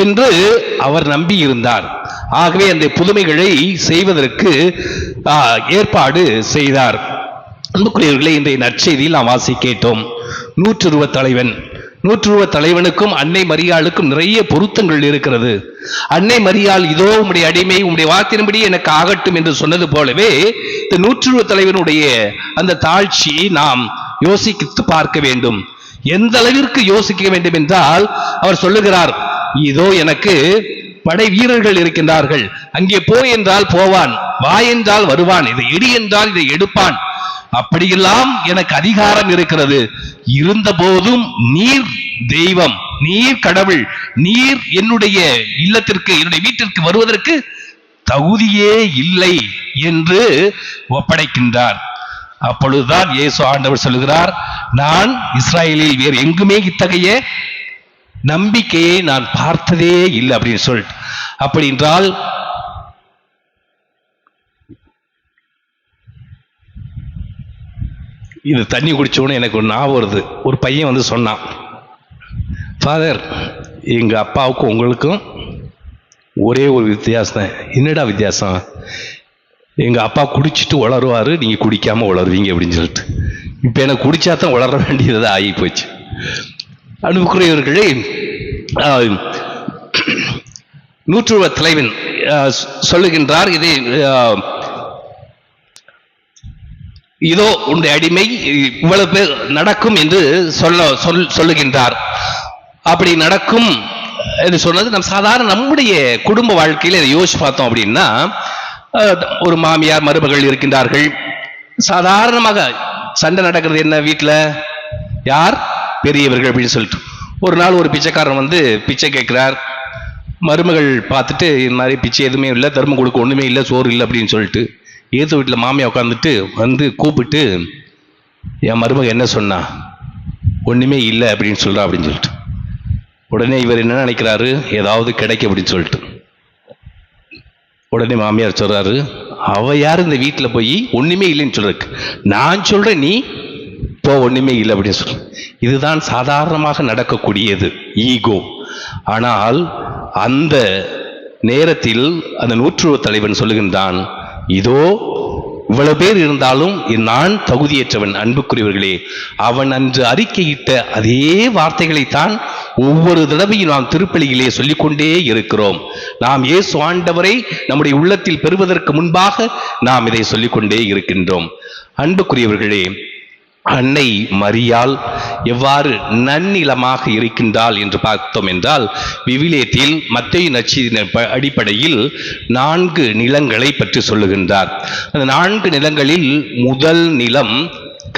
என்று அவர் நம்பி இருந்தார். ஆகவே அந்த புதுமைகளை செய்வதற்கு ஏற்பாடு செய்தார். அன்புக்குரியவர்களே, இன்றைய நற்செய்தியில் நாம் வாசி கேட்டோம். 100 தலைவன். 100 தலைவனுக்கும் அன்னை மரியாளுக்கும் நிறைய பொருத்தங்கள் இருக்கிறது. அன்னை மரியாள் இதோ உம்முடைய அடிமை, உம்முடைய வார்த்தையின்படி எனக்கு ஆகட்டும் என்று சொன்னது போலவே, இந்த 100 தலைவனுடைய அந்த தாழ்ச்சியை நாம் யோசித்து பார்க்க வேண்டும். எந்த அளவிற்கு யோசிக்க வேண்டும் என்றால், அவர் சொல்லுகிறார், இதோ எனக்கு படை வீரர்கள் இருக்கின்றார்கள், அங்கே போ என்றால் போவான், வா என்றால் வருவான், இதை எடு என்றால் இதை எடுப்பான், அப்படியெல்லாம் எனக்கு அதிகாரம் இருக்கிறது. இருந்த போதும் நீர் தெய்வம், நீர் கடவுள், நீர் என்னுடைய இல்லத்திற்கு, என்னுடைய வீட்டிற்கு வருவதற்கு தகுதியே இல்லை என்று ஒப்படைக்கின்றார். அப்பொழுதுதான் இயேசு ஆண்டவர் சொல்லுகிறார், நான் இஸ்ராயலில் வேறு எங்குமே இத்தகைய நம்பிக்கையை நான் பார்த்ததே இல்லை அப்படின்னு சொல்லிட்டு. அப்படி என்றால் இது தண்ணி குடிச்சோன்னு எனக்கு ஒரு ஞாபகம் வருது. ஒரு பையன் வந்து சொன்னான், ஃபாதர், எங்க அப்பாவுக்கும் உங்களுக்கும் ஒரே ஒரு வித்தியாசம். என்னடா வித்தியாசம்? எங்க அப்பா குடிச்சிட்டு உளருவாரு, நீங்க குடிக்காம உளருவீங்க அப்படின்னு சொல்லிட்டு. இப்ப எனக்கு குடிச்சாதான் உளர வேண்டியது ஆகி போச்சு. அன்புக்குரியவர்களே, 100 தலைவன் சொல்லுகின்றார், இதை இதோ உன்னுடைய அடிமை, இவ்வளவு பேர் நடக்கும் என்று சொல்லுகின்றார். அப்படி நடக்கும் இது சொன்னது நம்ம சாதாரண நம்முடைய குடும்ப வாழ்க்கையில இதை யோசிச்சு பார்த்தோம் அப்படின்னா, ஒரு மாமியார் மருமகள் இருக்கின்றார்கள். சாதாரணமாக சண்டை நடக்கிறது என்ன வீட்டுல, யார் பெரியவர்கள் அப்படின்னு சொல்லிட்டு. ஒரு நாள் ஒரு பிச்சைக்காரன் வந்து பிச்சை கேட்கிறார். மருமகள் பார்த்துட்டு இந்த மாதிரி பிச்சை எதுவுமே இல்லை, தர்மம் கொடுக்க ஒண்ணுமே இல்லை, சோறு இல்லை அப்படின்னு சொல்லிட்டு ஏத்து வீட்டுல மாமியா உட்காந்துட்டு வந்து கூப்பிட்டு, என் மருமகள் என்ன சொன்னா, ஒண்ணுமே இல்லை அப்படின்னு சொல்றா அப்படின்னு சொல்லிட்டு. உடனே இவர் என்ன நினைக்கிறாரு, ஏதாவது கிடைக்க அப்படின்னு சொல்லிட்டு. உடனே மாமியார் சொல்றாரு, அவ யார் இந்த வீட்டுல போய் ஒண்ணுமே இல்லைன்னு சொல்றதுக்கு, நான் சொல்றேன் நீ போ, ஒண்ணுமே இல்லை அப்படின்னு சொல்ற. இதுதான் சாதாரணமாக நடக்கக்கூடியது, ஈகோ. ஆனால் அந்த நேரத்தில் அந்த நூற்றுவ தலைவன் சொல்லுகின்றான், இதோ இவ்வளவு பேர் இருந்தாலும் நான் தகுதியற்றவன். அன்புக்குரியவர்களே, அவன் அன்று அறிக்கையிட்ட அதே வார்த்தைகளைத்தான் ஒவ்வொரு தடவையும் நாம் திருப்பலியிலே சொல்லிக்கொண்டே இருக்கிறோம். நாம் இயேசு ஆண்டவரை நம்முடைய உள்ளத்தில் பெறுவதற்கு முன்பாக நாம் இதை சொல்லிக்கொண்டே இருக்கின்றோம். அன்புக்குரியவர்களே, அன்னை மரியாள் எவ்வாறு நன்னிலமாக இருக்கின்றாள் என்று பார்த்தோம் என்றால், விவிலியத்தில் மத்தேயு நற்செய்தியின் அடிப்படையில் 4 நிலங்களை பற்றி சொல்லுகின்றார். அந்த 4 நிலங்களில் முதல் நிலம்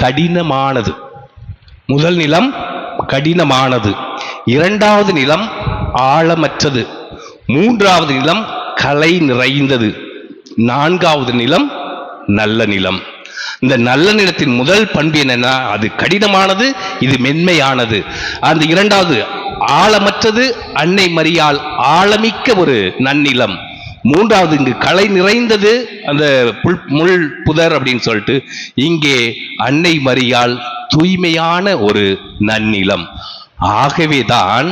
கடினமானது. முதல் நிலம் கடினமானது, 2வது நிலம் ஆழமற்றது, 3வது நிலம் களை நிறைந்தது, 4வது நிலம் நல்ல நிலம். இந்த நல்ல நிலத்தின் முதல் பண்பு என்னன்னா, அது கடினமானது, இது மென்மையானது. அந்த 2வது ஆழமற்றது, அன்னை மரியாள் ஆழமிக்க ஒரு நன்னிலம். 3வது இங்கு களை நிறைந்தது, அந்த முள் புதர் அப்படின்னு சொல்லிட்டு. இங்கே அன்னை மரியாள் தூய்மையான ஒரு நன்னிலம். ஆகவேதான்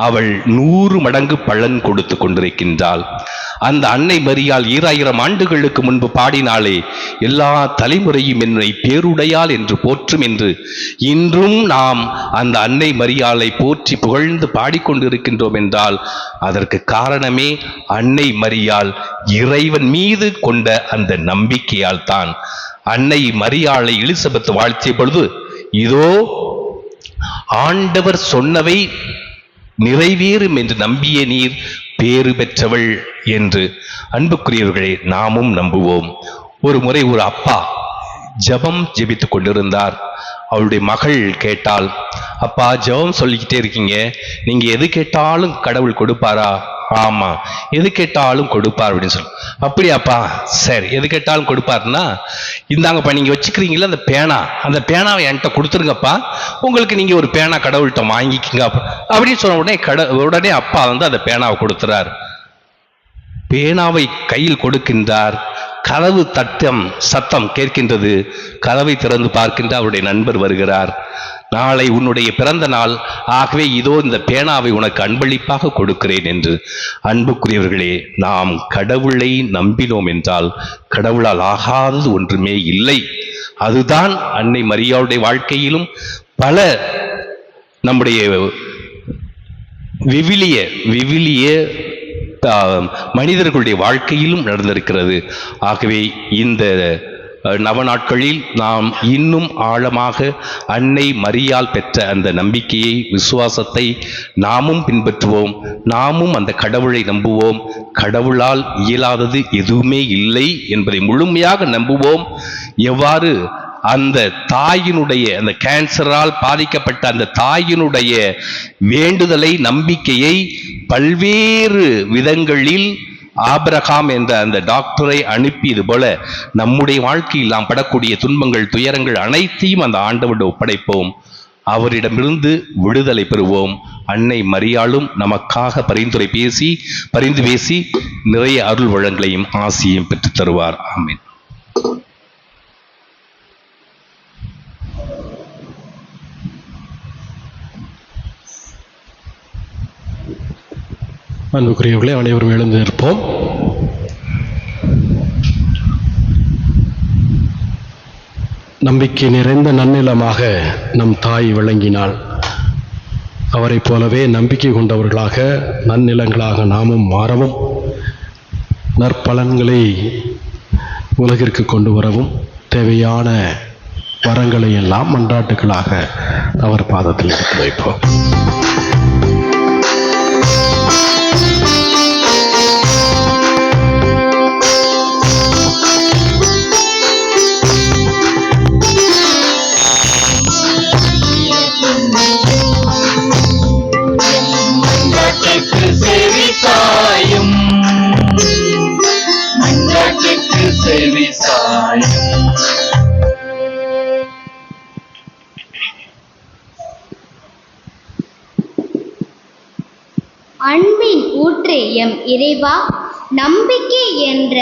அவள் 100 மடங்கு பலன் கொடுத்து கொண்டிருக்கின்றாள். அந்த அன்னை மரியாள் 2000 ஆண்டுகளுக்கு முன்பு பாடினாலே, எல்லா தலைமுறையும் என்னை பேருடையாள் என்று போற்றும் என்று இன்றும் நாம் அந்த அன்னை மரியாளை போற்றி புகழ்ந்து பாடிக்கொண்டிருக்கின்றோம் என்றால் அதற்கு காரணமே அன்னை மரியாள் இறைவன் மீது கொண்ட அந்த நம்பிக்கையால் தான். அன்னை மரியாளை எலிசபெத் வாழ்த்திய பொழுது, இதோ ஆண்டவர் சொன்னவை நிறைவேறும் என்று நம்பிய நீர் பேறு பெற்றவள் என்று. அன்புக்குரியவர்களே, நாமும் நம்புவோம். ஒரு முறை ஒரு அப்பா ஜெபம் ஜெபித்துக் கொண்டிருந்தார். அவருடைய மகள் கேட்டாள், அப்பா ஜெபம் சொல்லிக்கிட்டே இருக்கீங்க, நீங்க எது கேட்டாலும் கடவுள் கொடுப்பாரா? ஆமா, எது கேட்டாலும் கொடுப்பார் அப்படின்னு சொல்லு. அப்படியாப்பா, சரி, எது கேட்டாலும் கொடுப்பாருன்னா இந்தாங்கப்பா, நீங்க வச்சுக்கிறீங்களா அந்த பேனா, அந்த பேனாவை என்கிட்ட கொடுத்துருங்கப்பா, உங்களுக்கு நீங்க ஒரு பேனா கடவுள்கிட்ட வாங்கிக்கங்க அப்படின்னு சொன்ன உடனே அப்பா வந்து அந்த பேனாவை கொடுத்துறார். பேனாவை கையில் கொடுக்கின்றார். கதவு சத்தம் கேட்கின்றது. கதவை திறந்து பார்க்கின்ற அவருடைய நண்பர் வருகிறார். நாளை உன்னுடைய பிறந்த நாள், ஆகவே இதோ இந்த பேனாவை உனக்கு அன்பளிப்பாக கொடுக்கிறேன் என்று. அன்புக்குரியவர்களே, நாம் கடவுளை நம்பினோம் என்றால் கடவுளால் ஆகாதது ஒன்றுமே இல்லை. அதுதான் அன்னை மரியாளுடைய வாழ்க்கையிலும் பல நம்முடைய விவிலிய மனிதர்களுடைய வாழ்க்கையிலும் நடந்திருக்கிறது. ஆகவே இந்த நவநாட்களில் நாம் இன்னும் ஆழமாக அன்னை மரியாள் பெற்ற அந்த நம்பிக்கையை, விசுவாசத்தை நாமும் பின்பற்றுவோம். நாமும் அந்த கடவுளை நம்புவோம். கடவுளால் இயலாதது எதுவுமே இல்லை என்பதை முழுமையாக நம்புவோம். எவ்வாறு அந்த தாயினுடைய, அந்த கேன்சரால் பாதிக்கப்பட்ட அந்த தாயினுடைய வேண்டுதலை, நம்பிக்கையை பல்வேறு விதங்களில் ஆபிரகாம் என்ற அந்த டாக்டரை அனுப்பியது போல நம்முடைய வாழ்க்கையில் நாம் படக்கூடிய துன்பங்கள், துயரங்கள் அனைத்தையும் அந்த ஆண்டவரிடம் ஒப்படைப்போம். அவரிடமிருந்து விடுதலை பெறுவோம். அன்னை மரியாளும் நமக்காக பரிந்து பேசி நிறைய அருள் வளங்களையும் ஆசியையும் பெற்றுத் தருவார். ஆமென். அன்புக்குரியவர்களே, அனைவரும் எழுந்து நிற்போம். நம்பிக்கை நிறைந்த நன்னிலமாக நம் தாய் விளங்கினாள். அவரைப் போலவே நம்பிக்கை கொண்டவர்களாக, நன்னிலங்களாக நாமும் மாறவும், நற்பலன்களை உலகிற்கு கொண்டு வரவும் தேவையான வரங்களை எல்லாம் மன்றாட்டுகளாக அவர் பாதத்தில் எடுத்து வைப்போம். அன்பின் ஊற்றே எம் இறைவா, நம்பிக்கை என்ற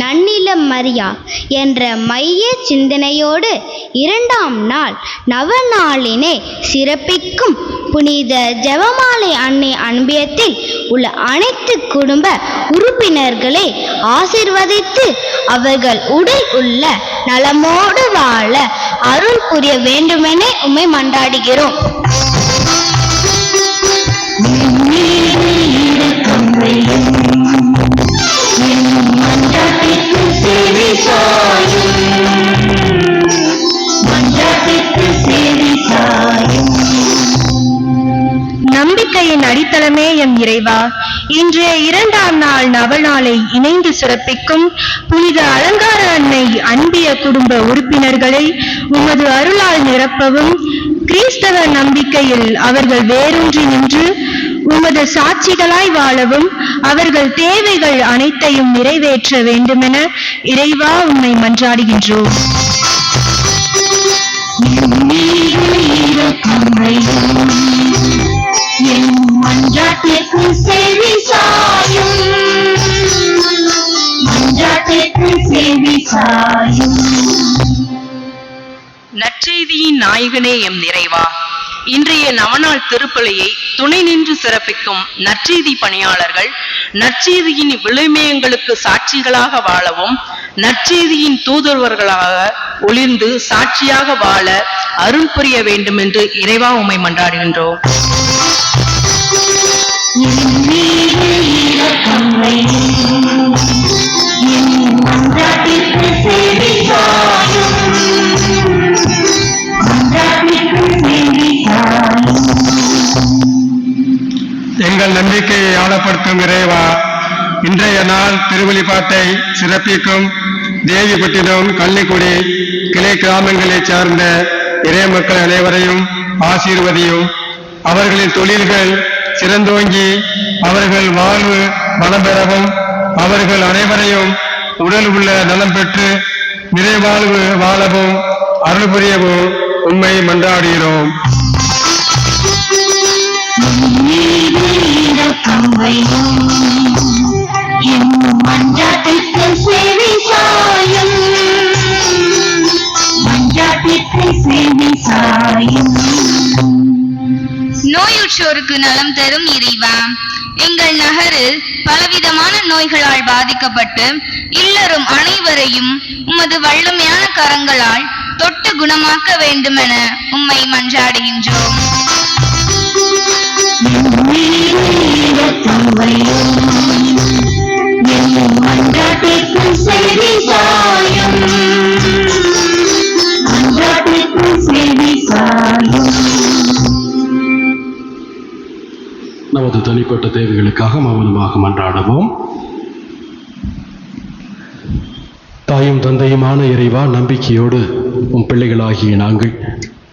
நன்னிலம் மரியா என்ற மைய சிந்தனையோடு 2ஆம் நாள் நவநாளினை சிறப்பிக்கும் புனித ஜெபமாலை அன்னை அன்பியத்தில் உள்ள அனைத்து குடும்ப உறுப்பினர்களை ஆசீர்வதித்து அவர்கள் உடல் உள்ள நலமோடு வாழ அருள் புரிய வேண்டுமென உம்மை மன்றாடுகிறோம். நம்பிக்கையின் அடித்தளமே எம் இறைவா, இன்றைய 2ஆம் நாள் நவநாளை இணைந்து சிறப்பிக்கும் புனித அலங்கார அன்னை அன்பிய குடும்ப உறுப்பினர்களை உமது அருளால் நிரப்பவும், கிறிஸ்தவ நம்பிக்கையில் அவர்கள் வேரூன்றி நின்று உமது சாட்சிகளாய் வாழவும், அவர்கள் தேவைகள் அனைத்தையும் நிறைவேற்ற வேண்டுமென இறைவா உம்மை மன்றாடுகின்றோம். நற்செய்தியின் நாயகனே எம் இறைவா, இன்றைய நவநாள் திருப்பலியை துணை நின்று சிறப்பிக்கும் நற்செய்தி பணியாளர்கள் நற்செய்தியின் விழுமியங்களுக்கு சாட்சிகளாக வாழவும், நற்செய்தியின் தூதுவர்களாக ஒளிர்ந்து சாட்சியாக வாழ அருள் புரிய வேண்டும் என்று இறைவா உம்மை மன்றாடுகின்றோம். எங்கள் நம்பிக்கையை ஆழப்படுத்தும் இறைவா, இன்றைய நாள் திருவழிபாட்டை சிறப்பிக்கும் தேவிப்பட்டினம், கள்ளிக்குடி கிளை கிராமங்களைச் சார்ந்த இறை மக்கள் அனைவரையும் ஆசீர்வதியும். அவர்களின் தொழில்கள் சிறந்தோங்கி அவர்கள் வாழ்வு வளம் பெறவும், அவர்கள் அனைவரையும் உடல் உள்ள நலம் பெற்று நிறைவாழ்வு வாழவும் அருள் புரியவும் உம்மை மன்றாடுகிறோம். நோயுற்றோருக்கு நலம் தரும் இறைவா, எங்கள் நகரில் பலவிதமான நோய்களால் பாதிக்கப்பட்டு இல்லரும் அனைவரையும் உமது வல்லமையான கரங்களால் தொட்டு குணமாக்க வேண்டுமென உம்மை மன்றாடுகின்றோம். நமது தனிப்பட்ட தேவைகளுக்காக மௌனமாக மன்றாடுவோம். தாயும் தந்தையுமான இறைவா, நம்பிக்கையோடு உம் பிள்ளைகளாகிய நாங்கள்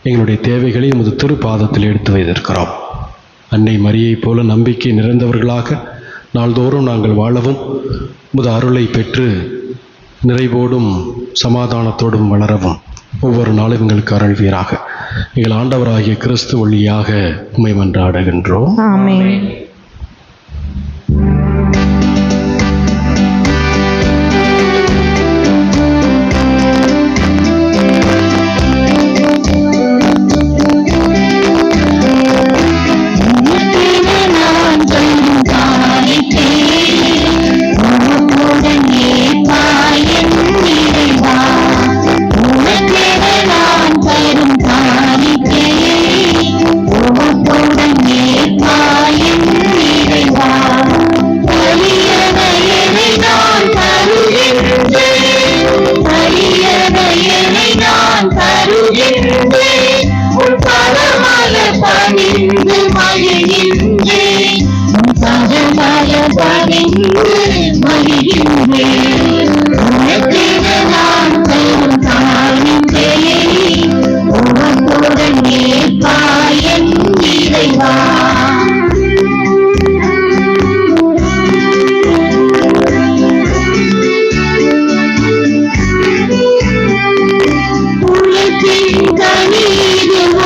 எங்களுடைய தேவைகளை உமது திருப்பாதத்தில் எடுத்து வைத்திருக்கிறோம். அன்னை மரியைப் போல நம்பிக்கை நிறைந்தவர்களாக நாள்தோறும் நாங்கள் வாழவும், உமது அருளை பெற்று நிறைவோடும் சமாதானத்தோடும் வளரவும் ஒவ்வொரு நாளும் எங்களுக்கு அருள்வீராக. எங்கள் ஆண்டவராகிய கிறிஸ்து வழியாக உம்மை மன்றாடுகின்றோம். ஆமென்.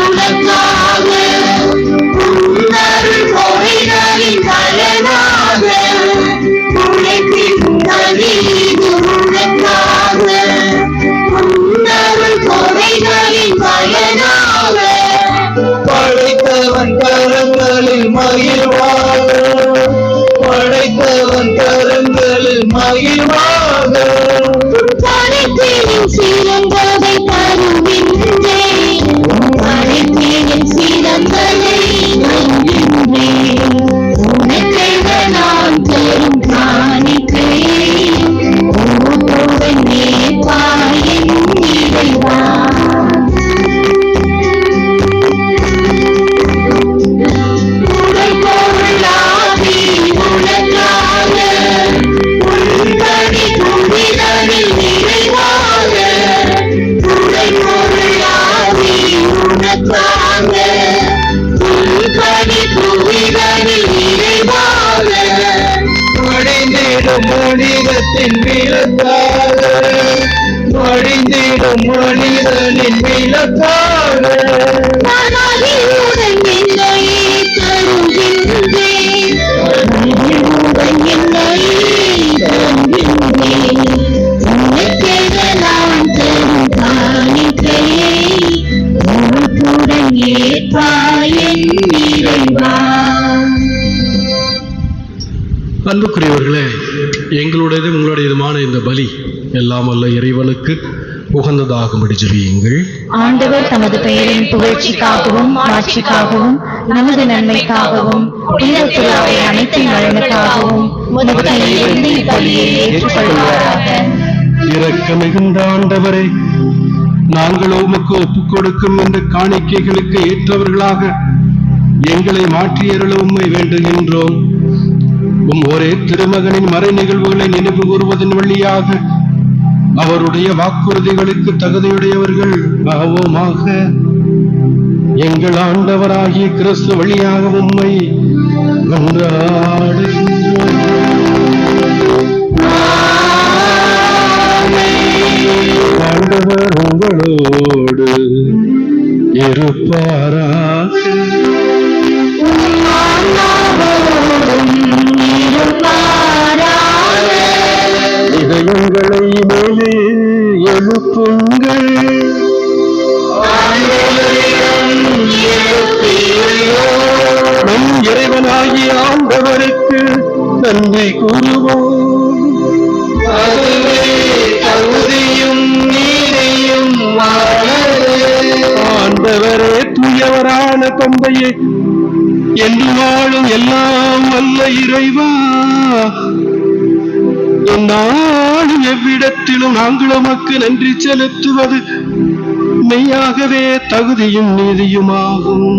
உனக்காக உன்னருள் பொழிகளின் பலன மனிதத்தின் விளக்காக, மடிந்திடும் மனிதனின் விளக்காக. மகிழ்வுடன் என்னையே தருகின்றேன், மகிழ்வுடன் என்னையே தருகின்றேன். உனக்கென நான் தரும் காணிக்கையை உனக்குடன் ஏற்பாய் என் இறைவா. அன்புக்குரியவர்களே, எங்களுடையதும் உங்களுடையதுமான இந்த பலி எல்லாம் வல்ல இறைவனுக்கு உகந்ததாகும்படி ஜெபியுங்கள். ஆண்டவர் தமது பெயரின் புகழ்ச்சிக்காகவும் மாட்சிக்காகவும் நமது நன்மைக்காகவும் புனித திருவை அனைத்து நலனுக்காகவும் உமது கையிலிருந்து இப்பலியை ஏற்றுக்கொள்வாராக. இரக்க மிகுந்த ஆண்டவரே, நாங்கள் உமக்கு ஒப்புக் கொடுக்கும் இந்த காணிக்கைகளுக்கு ஏற்றவர்களாக எங்களை மாற்றியருள உம்மை வேண்டுகின்றோம். ஒரே திருமகனின் மறை நிகழ்வுகளை நினைவு கூறுவதன் வழியாக அவருடைய வாக்குறுதிகளுக்கு தகுதியுடையவர்கள் ஆவோமாக. எங்கள் ஆண்டவராகிய கிறிஸ்து வழியாக உம்மை கொண்டாடுகின்றோம். ஆண்டவர் உங்களோடு இருப்பாராக. இதயங்களை மேலே எழுப்புங்கள். நம் இறைவனாகிய ஆண்டவருக்கு நன்றி கூறுவோம். அதுவே தகுதியும் நீதியும் ஆண்டவரே, தூயவரான தந்தையே, என்று வாழும் எல்லாம் வல்ல இறைவா, நாளும் எவ்விடத்திலும் நாங்கள் உமக்கு நன்றி செலுத்துவது மெய்யாகவே தகுதியும் நீதியுமாகும்.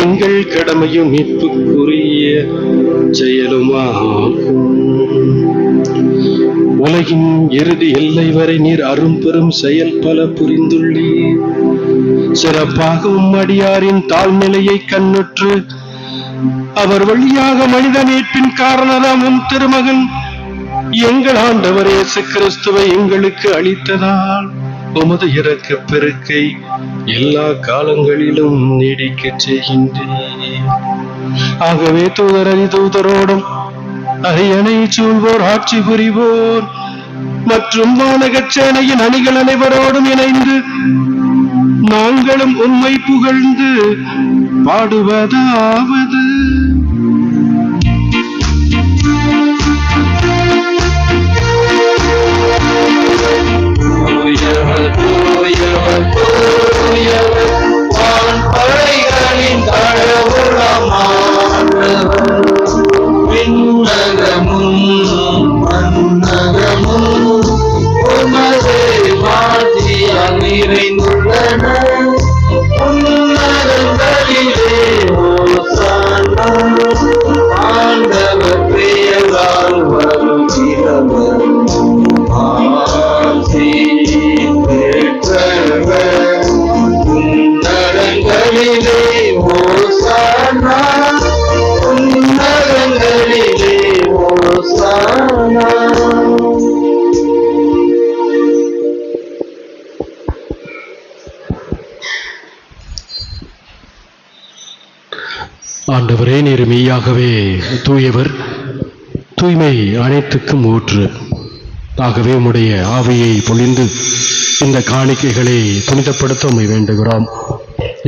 எங்கள் கடமையும் மீட்புக்குரிய செயலுமாகும். உலகின் இறுதி எல்லை வரை நீர் அரும்பெரும் செயல் பல புரிந்துள்ளீர். சிறப்பாக உம்மடியாரின் தாழ்நிலையை கண்ணுற்று அவர் வழியாக மனித மீட்பின் காரணராம் திருமகன் எங்கள் ஆண்டவர் இயேசு கிறிஸ்துவை எங்களுக்கு அளித்ததால் உமது இரக்க பெருக்கை எல்லா காலங்களிலும் நீடிக்கச் செய்கின்றேன். ஆகவே தூதரதி தூதரோடும் அரியணை சூழ்வோர் ஆட்சி புரிவோர் மற்றும் வானகச் சேனையின் அணிகள் அனைவரோடும் இணைந்து நாங்களும் உம்மை புகழ்ந்து பாடுவதாவது: தூயவர் தூயவர் தூயவர் வான்படைகளின் கடவுளாம் ஆண்டவர். விண்ணகமும் மண்ணகமும் உமது மாட்சியால் நிறைந்துள்ளன. உன்னதங்களிலே ஓசானா. ஆண்டவர் பெயரால் வருகிறவர் ஆசி பெற்றவர். உன்னதங்களிலே ஓசானா. உன்னதங்களிலே ஓசானா. ஆண்டவரே, நீர் மெய்யாகவே தூயவர், தூய்மை அனைத்துக்கும் ஊற்று. ஆகவே உம்முடைய ஆவியை பொழிந்து இந்த காணிக்கைகளை புனிதப்படுத்த உம்மை வேண்டுகிறோம்.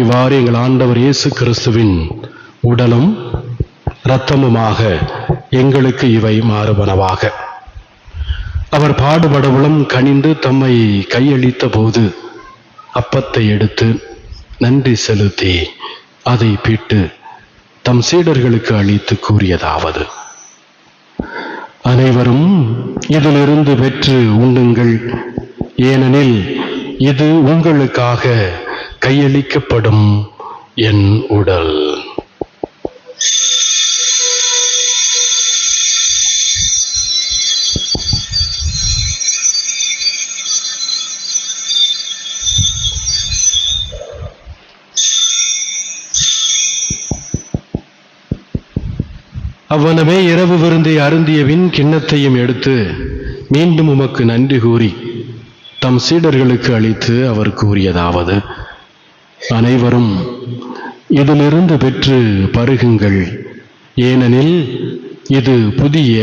இவ்வாறு எங்கள் ஆண்டவர் இயேசு கிறிஸ்துவின் உடலும் இரத்தமுமாக எங்களுக்கு இவை மாறுபனவாக. அவர் பாடுபடவுளம் கனிந்து தம்மை கையளித்த போது அப்பத்தை எடுத்து நன்றி செலுத்தி அதை பிட்டு தம் சீடர்களுக்கு அளித்து கூறியதாவது: அனைவரும் இதிலிருந்து பெற்று உண்ணுங்கள், ஏனெனில் இது உங்களுக்காக கையளிக்கப்படும் என் உடல். அவனவே இரவு விருந்தை அருந்தியபின் கிண்ணத்தையும் எடுத்து மீண்டும் உமக்கு நன்றி கூறி தம் சீடர்களுக்கு அளித்து அவர் கூறியதாவது: அனைவரும் இதிலிருந்து பெற்று பருகுங்கள், ஏனெனில் இது புதிய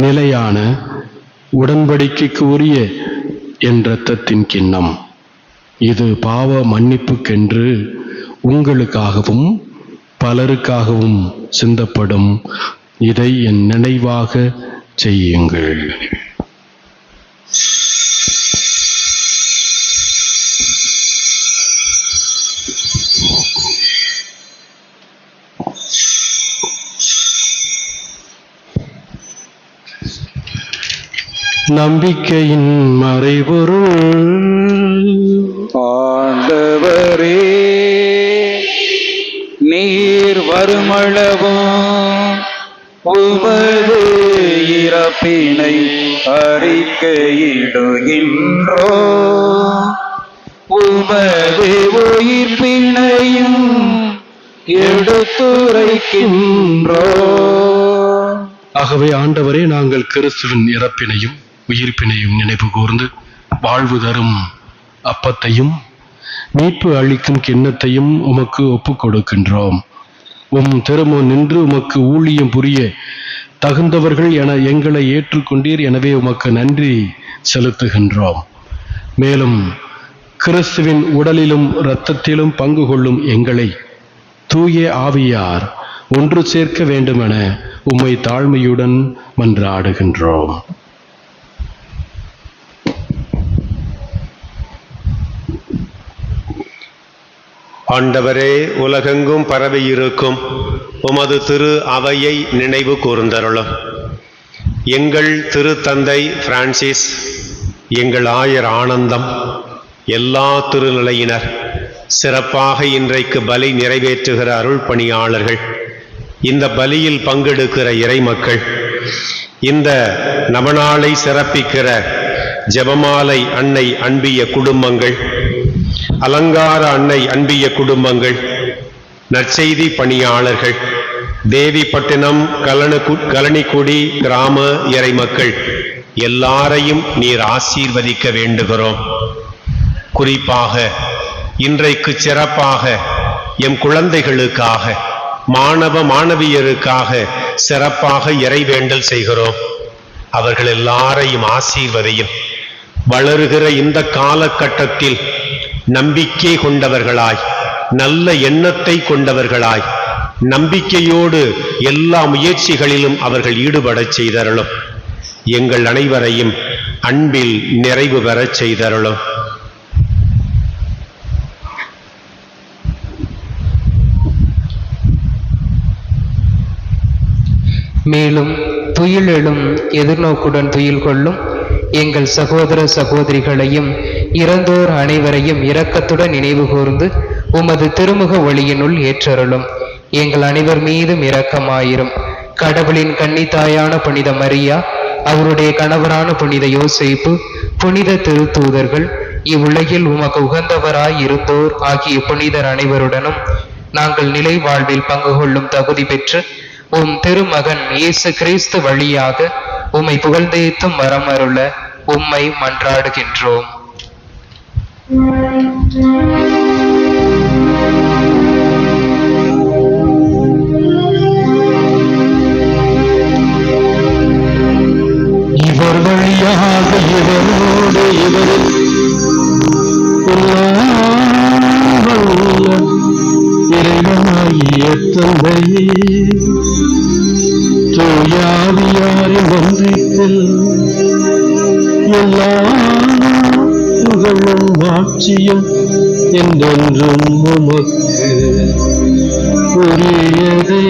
நிலையான உடன்படிக்கைக்கு உரிய என் இரத்தத்தின் கிண்ணம். இது பாவ மன்னிப்புக்கென்று உங்களுக்காகவும் பலருக்காகவும் சிந்தப்படும். இதை என் நினைவாக செய்யுங்கள். நம்பிக்கையின் மறைபொருள். ஆண்டவரே, நீர் வருமளவும் உமது இறப்பினை அறிக்கையிடுகின்றோ, உமது உயிர்ப்பினையும் எடுத்துரைக்கின்றோ. ஆகவே ஆண்டவரே, நாங்கள் கிறிஸ்துவின் இறப்பினையும் உயிர்ப்பினையும் நினைவு கூர்ந்து வாழ்வு தரும் அப்பத்தையும் மீட்பு அளிக்கும் கிண்ணத்தையும் உமக்கு ஒப்புக் கொடுக்கின்றோம். திருமுன் நின்று உமக்கு ஊழியம் புரிய தகுந்தவர்கள் என எங்களை ஏற்றுக்கொண்டீர். எனவே உமக்கு நன்றி செலுத்துகின்றோம். மேலும் கிறிஸ்துவின் உடலிலும் இரத்தத்திலும் பங்கு கொள்ளும் எங்களை தூய ஆவியார் ஒன்று சேர்க்க வேண்டுமென உம்மை தாழ்மையுடன் மன்றாடுகின்றோம். ஆண்டவரே, உலகெங்கும் பரவி இருக்கும் உமது திரு அவையை நினைவு கூர்ந்தருளும். எங்கள் திருத்தந்தை பிரான்சிஸ், எங்கள் ஆயர் ஆனந்தம், எல்லா திருநிலையினர், சிறப்பாக இன்றைக்கு பலி நிறைவேற்றுகிற அருள் பணியாளர்கள், இந்த பலியில் பங்கெடுக்கிற இறைமக்கள், இந்த நவநாளை சிறப்பிக்கிற ஜெபமாலை அன்னை அன்பிய குடும்பங்கள், அலங்கார அன்னை அன்பிய குடும்பங்கள், நற்செய்தி பணியாளர்கள், தேவிப்பட்டினம் கலனிக்குடி கிராம இறைமக்கள் எல்லாரையும் நீர் ஆசீர்வதிக்க வேண்டுகிறோம். குறிப்பாக இன்றைக்கு சிறப்பாக எம் குழந்தைகளுக்காக, மாணவ மாணவியருக்காக சிறப்பாக இறைவேண்டல் செய்கிறோம். அவர்கள் எல்லாரையும் ஆசீர்வதியும். வளருகிற இந்த காலகட்டத்தில் நம்பிக்கை கொண்டவர்களாய், நல்ல எண்ணத்தை கொண்டவர்களாய், நம்பிக்கையோடு எல்லா முயற்சிகளிலும் அவர்கள் ஈடுபடச் செய்தருளும். எங்கள் அனைவரையும் அன்பில் நிறைவு பெறச் செய்தருளும். மேலும் துயிலெழும் எதிர்நோக்குடன் துயில் கொள்ளும் எங்கள் சகோதர சகோதரிகளையும் இறந்தோர் அனைவரையும் இரக்கத்துடன் நினைவு கூர்ந்து உமது திருமுக ஒளியினுள் ஏற்றருளும். எங்கள் அனைவர் மீதும் இரக்கமாயிரும். கடவுளின் கன்னித்தாயான புனித மரியா, அவருடைய கணவரான புனித யோசேப்பு, புனித திருத்தூதர்கள், இவ்வுலகில் உமக்கு உகந்தவராய் இருந்தோர் ஆகிய புனிதர் அனைவருடனும் நாங்கள் நிலை வாழ்வில் பங்கு கொள்ளும் தகுதி பெற்று உம் திருமகன் இயேசு கிறிஸ்து வழியாக உம்மை புகழ்ந்தேத்தும் வரம் அருள உம்மை மன்றாடுகின்றோம். இவர் வழியாக இவரோடு இவரில் இறைவனாகிய தந்தையே, தூயாவியாரின் ஒன்றிப்பில் எல்லா புகழும் ஆட்சியும் என்றென்றும் உமக்கு உரியதே.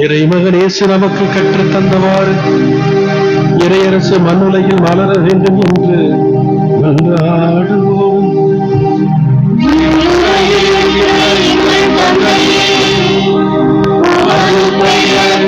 இறைமகன் இயேசு நமக்கு கற்றுத் தந்தவாறு இறையரசு மண்ணுலகில் மலர வேண்டும் என்று மன்றாடுவோம். எங்கள் தந்தையே, உமது பெயர்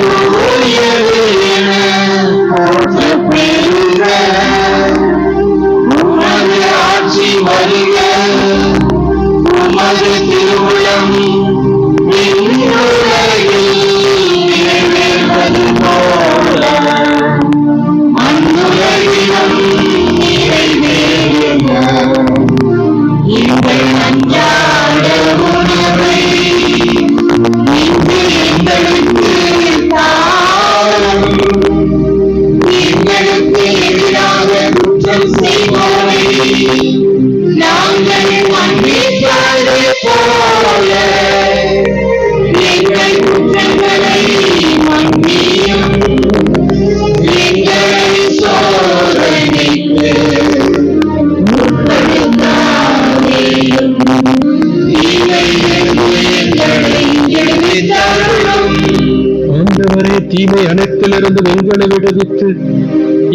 தீமை அனைத்திலிருந்து எங்களை விடுவித்து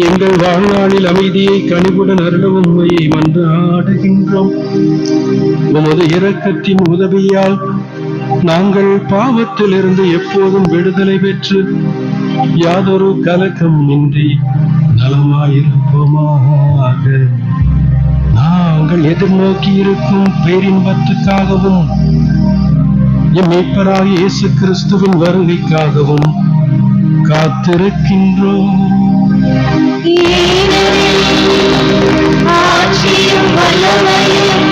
எங்கள் வாழ்நாளில் அமைதியை கனிவுடன் அருளவும் உம்மையை மன்றாடுகின்றோம். உமது இரக்கத்தின் உதவியால் நாங்கள் பாவத்திலிருந்து எப்போதும் விடுதலை பெற்று யாதொரு கலக்கம் இன்றி நலமாயிருப்போமாக. நாங்கள் எதிர்நோக்கி இருக்கும் பேரின்பத்துக்காகவும் எம் மீட்பராகிய இயேசு கிறிஸ்துவின் வருகைக்காகவும் காத்திருக்கின்றோம். ஆட்சியும் வல்லமையும்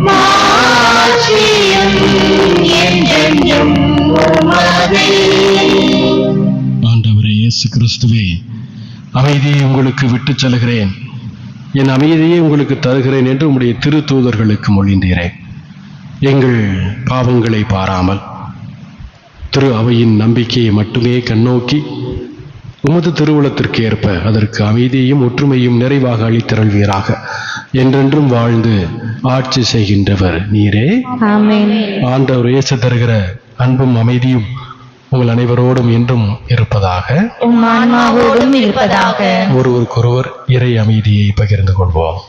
மாட்சியும் என்றென்றும் உமதே. ஆண்டவரே இயேசு கிறிஸ்துவே, அமைதியை உங்களுக்கு விட்டுச் செல்கிறேன், என் அமைதியை உங்களுக்கு தருகிறேன் என்று உம்முடைய திரு தூதர்களுக்கு மொழிந்தீரே. எங்கள் பாவங்களை பாராமல் திரு அவையின் நம்பிக்கையை மட்டுமே கண்ணோக்கி உமது திருவுளத்திற்கு ஏற்ப அதற்கு அமைதியையும் ஒற்றுமையும் நிறைவாக அளித்தருள்வீராக. என்றென்றும் வாழ்ந்து ஆட்சி செய்கின்றவர் நீரே. ஆமென். ஆண்டவர் இயேசு தருகிற அன்பும் அமைதியும் உங்கள் அனைவரோடும் என்றும் இருப்பதாக. உம் ஆன்மாவோடும் இருப்பதாக. ஒருவருக்கொருவர் இறை அமைதியை பகிர்ந்து கொள்வோம்.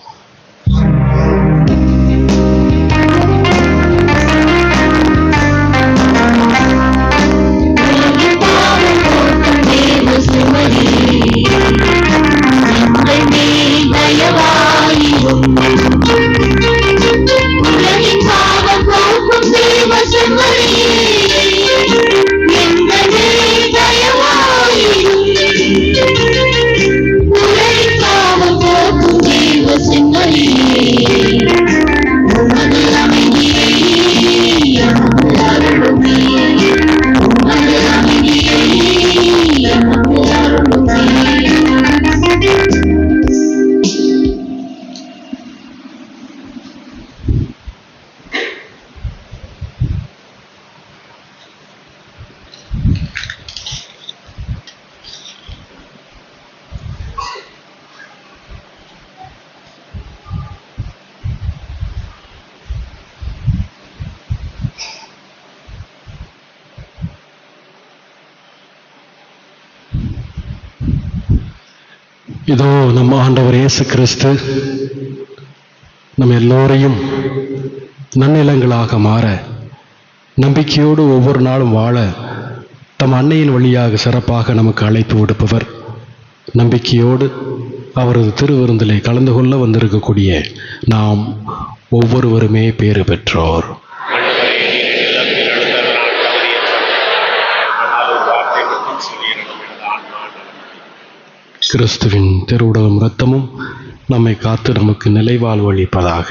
இதோ நம் ஆண்டவர் இயேசு கிறிஸ்து நம் எல்லோரையும் நன்னிலங்களாக மாற, நம்பிக்கையோடு ஒவ்வொரு நாளும் வாழ தம் அன்னையின் வழியாக சிறப்பாக நமக்கு அழைப்பு விடுப்பவர். நம்பிக்கையோடு அவரது திருவிருந்திலே கலந்து கொள்ள வந்திருக்கக்கூடிய நாம் ஒவ்வொருவருமே பேறு பெற்றோர். கிறிஸ்துவின் திருவுடலும் இரத்தமும் நம்மை காத்து நமக்கு நிலைவாழ்வு அளிப்பதாக.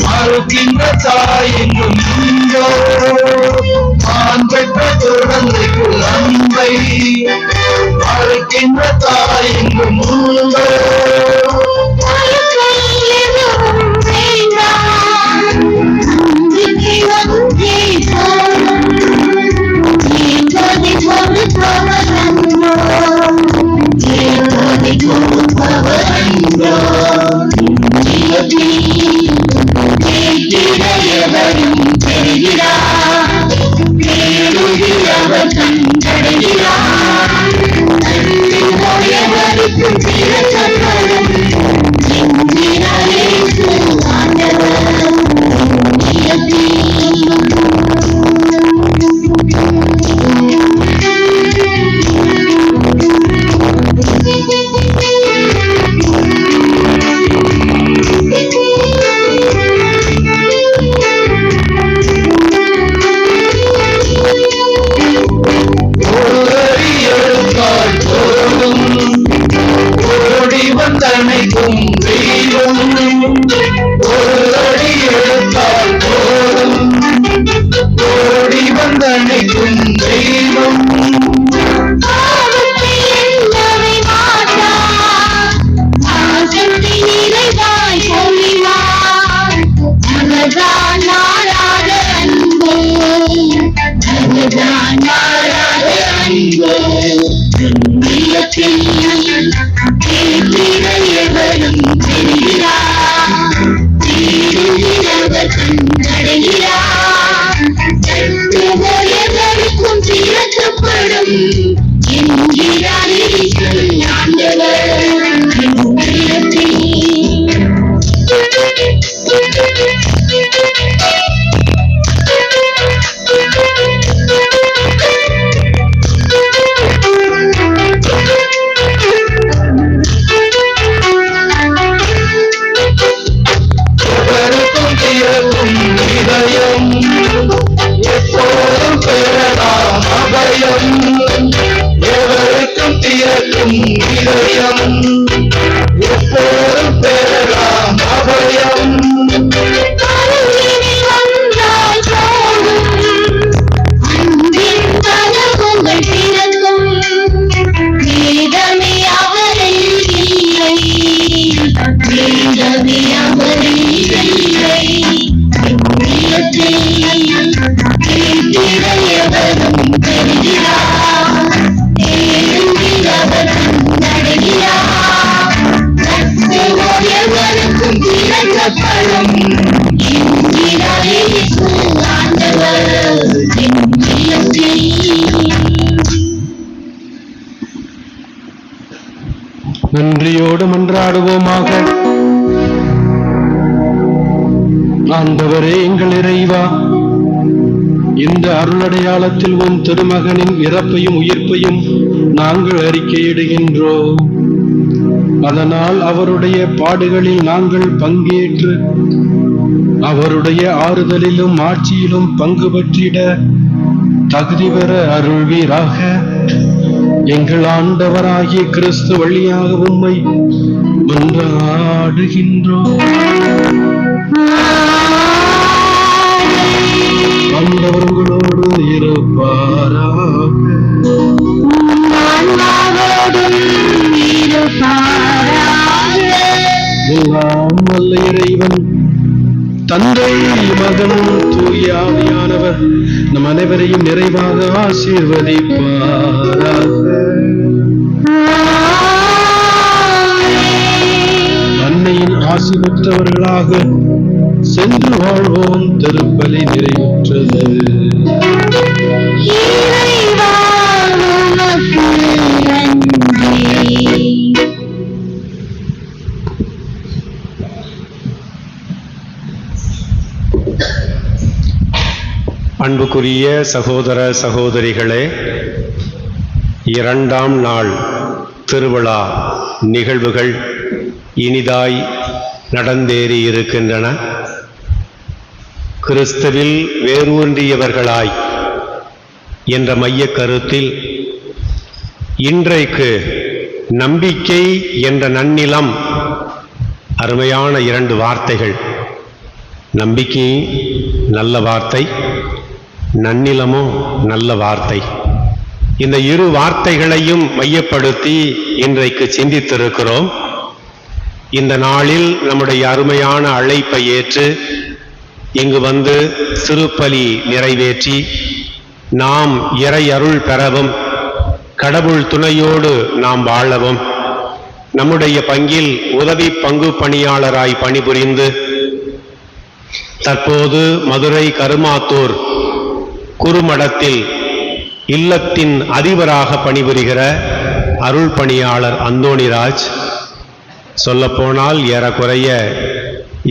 மறுக்கின்ற தாயெங்கும் உண்டோ மான் பெற்ற குழந்தைக்கு அன்பை மறுக்கின்ற தாயெங்கும் உண்டோ நன்றியோடு மன்றாடுவோமாக. ஆண்டவரே எங்கள் இறைவா, இந்த அருளடையாளத்தில் உன் திருமகனின் இறப்பையும் உயிர்ப்பையும் நாங்கள் அறிக்கையிடுகின்றோம். அதனால் அவருடைய பாடுகளில் நாங்கள் பங்கேற்று அவருடைய ஆறுதலிலும் ஆட்சியிலும் பங்கு பற்றிட தகுதி பெற அருள்வீராக. எங்கள் ஆண்டவராகிய கிறிஸ்து வழியாக உம்மை மன்றாடுகின்றோம். ஆண்டவர் உங்களோடு இருப்பாராக. எல்லாம் வல்ல இறைவன் தந்தை, மகன், தூய ஆவியானவர் நம் அனைவரையும் நிறைவாக ஆசீர்வதிப்பாராக. அன்னையின் ஆசி பெற்றவர்களாக சென்று வாழ்வோம். திருப்பலி நிறைவுற்றது. அன்புக்குரிய சகோதர சகோதரிகளே, இரண்டாம் நாள் திருவிழா நிகழ்வுகள் இனிதாய் நடந்தேறி இருக்கின்றன. கிறிஸ்துவில் வேரூன்றியவர்களாய் என்ற மையக் கருத்தில் இன்றைக்கு நம்பிக்கை என்ற நன்னிலம் அருமையான 2 வார்த்தைகள். நம்பிக்கை நல்ல வார்த்தை, நன்னிலமும் நல்ல வார்த்தை. இந்த 2 வார்த்தைகளையும் மையப்படுத்தி இன்றைக்கு சிந்தித்திருக்கிறோம். இந்த நாளில் நம்முடைய அருமையான அழைப்பை ஏற்று இங்கு வந்து திருப்பலி நிறைவேற்றி நாம் இறை அருள் பெறவும் கடவுள் துணையோடு நாம் வாழவும் நம்முடைய பங்கில் உதவி பங்கு பணியாளராய் பணிபுரிந்து தற்போது மதுரை கருமாத்தூர் குறுமடத்தில் இல்லத்தின் அதிபராக பணிபுரிகிற அருள் பணியாளர் அந்தோணிராஜ், சொல்லப்போனால் ஏறக்குறைய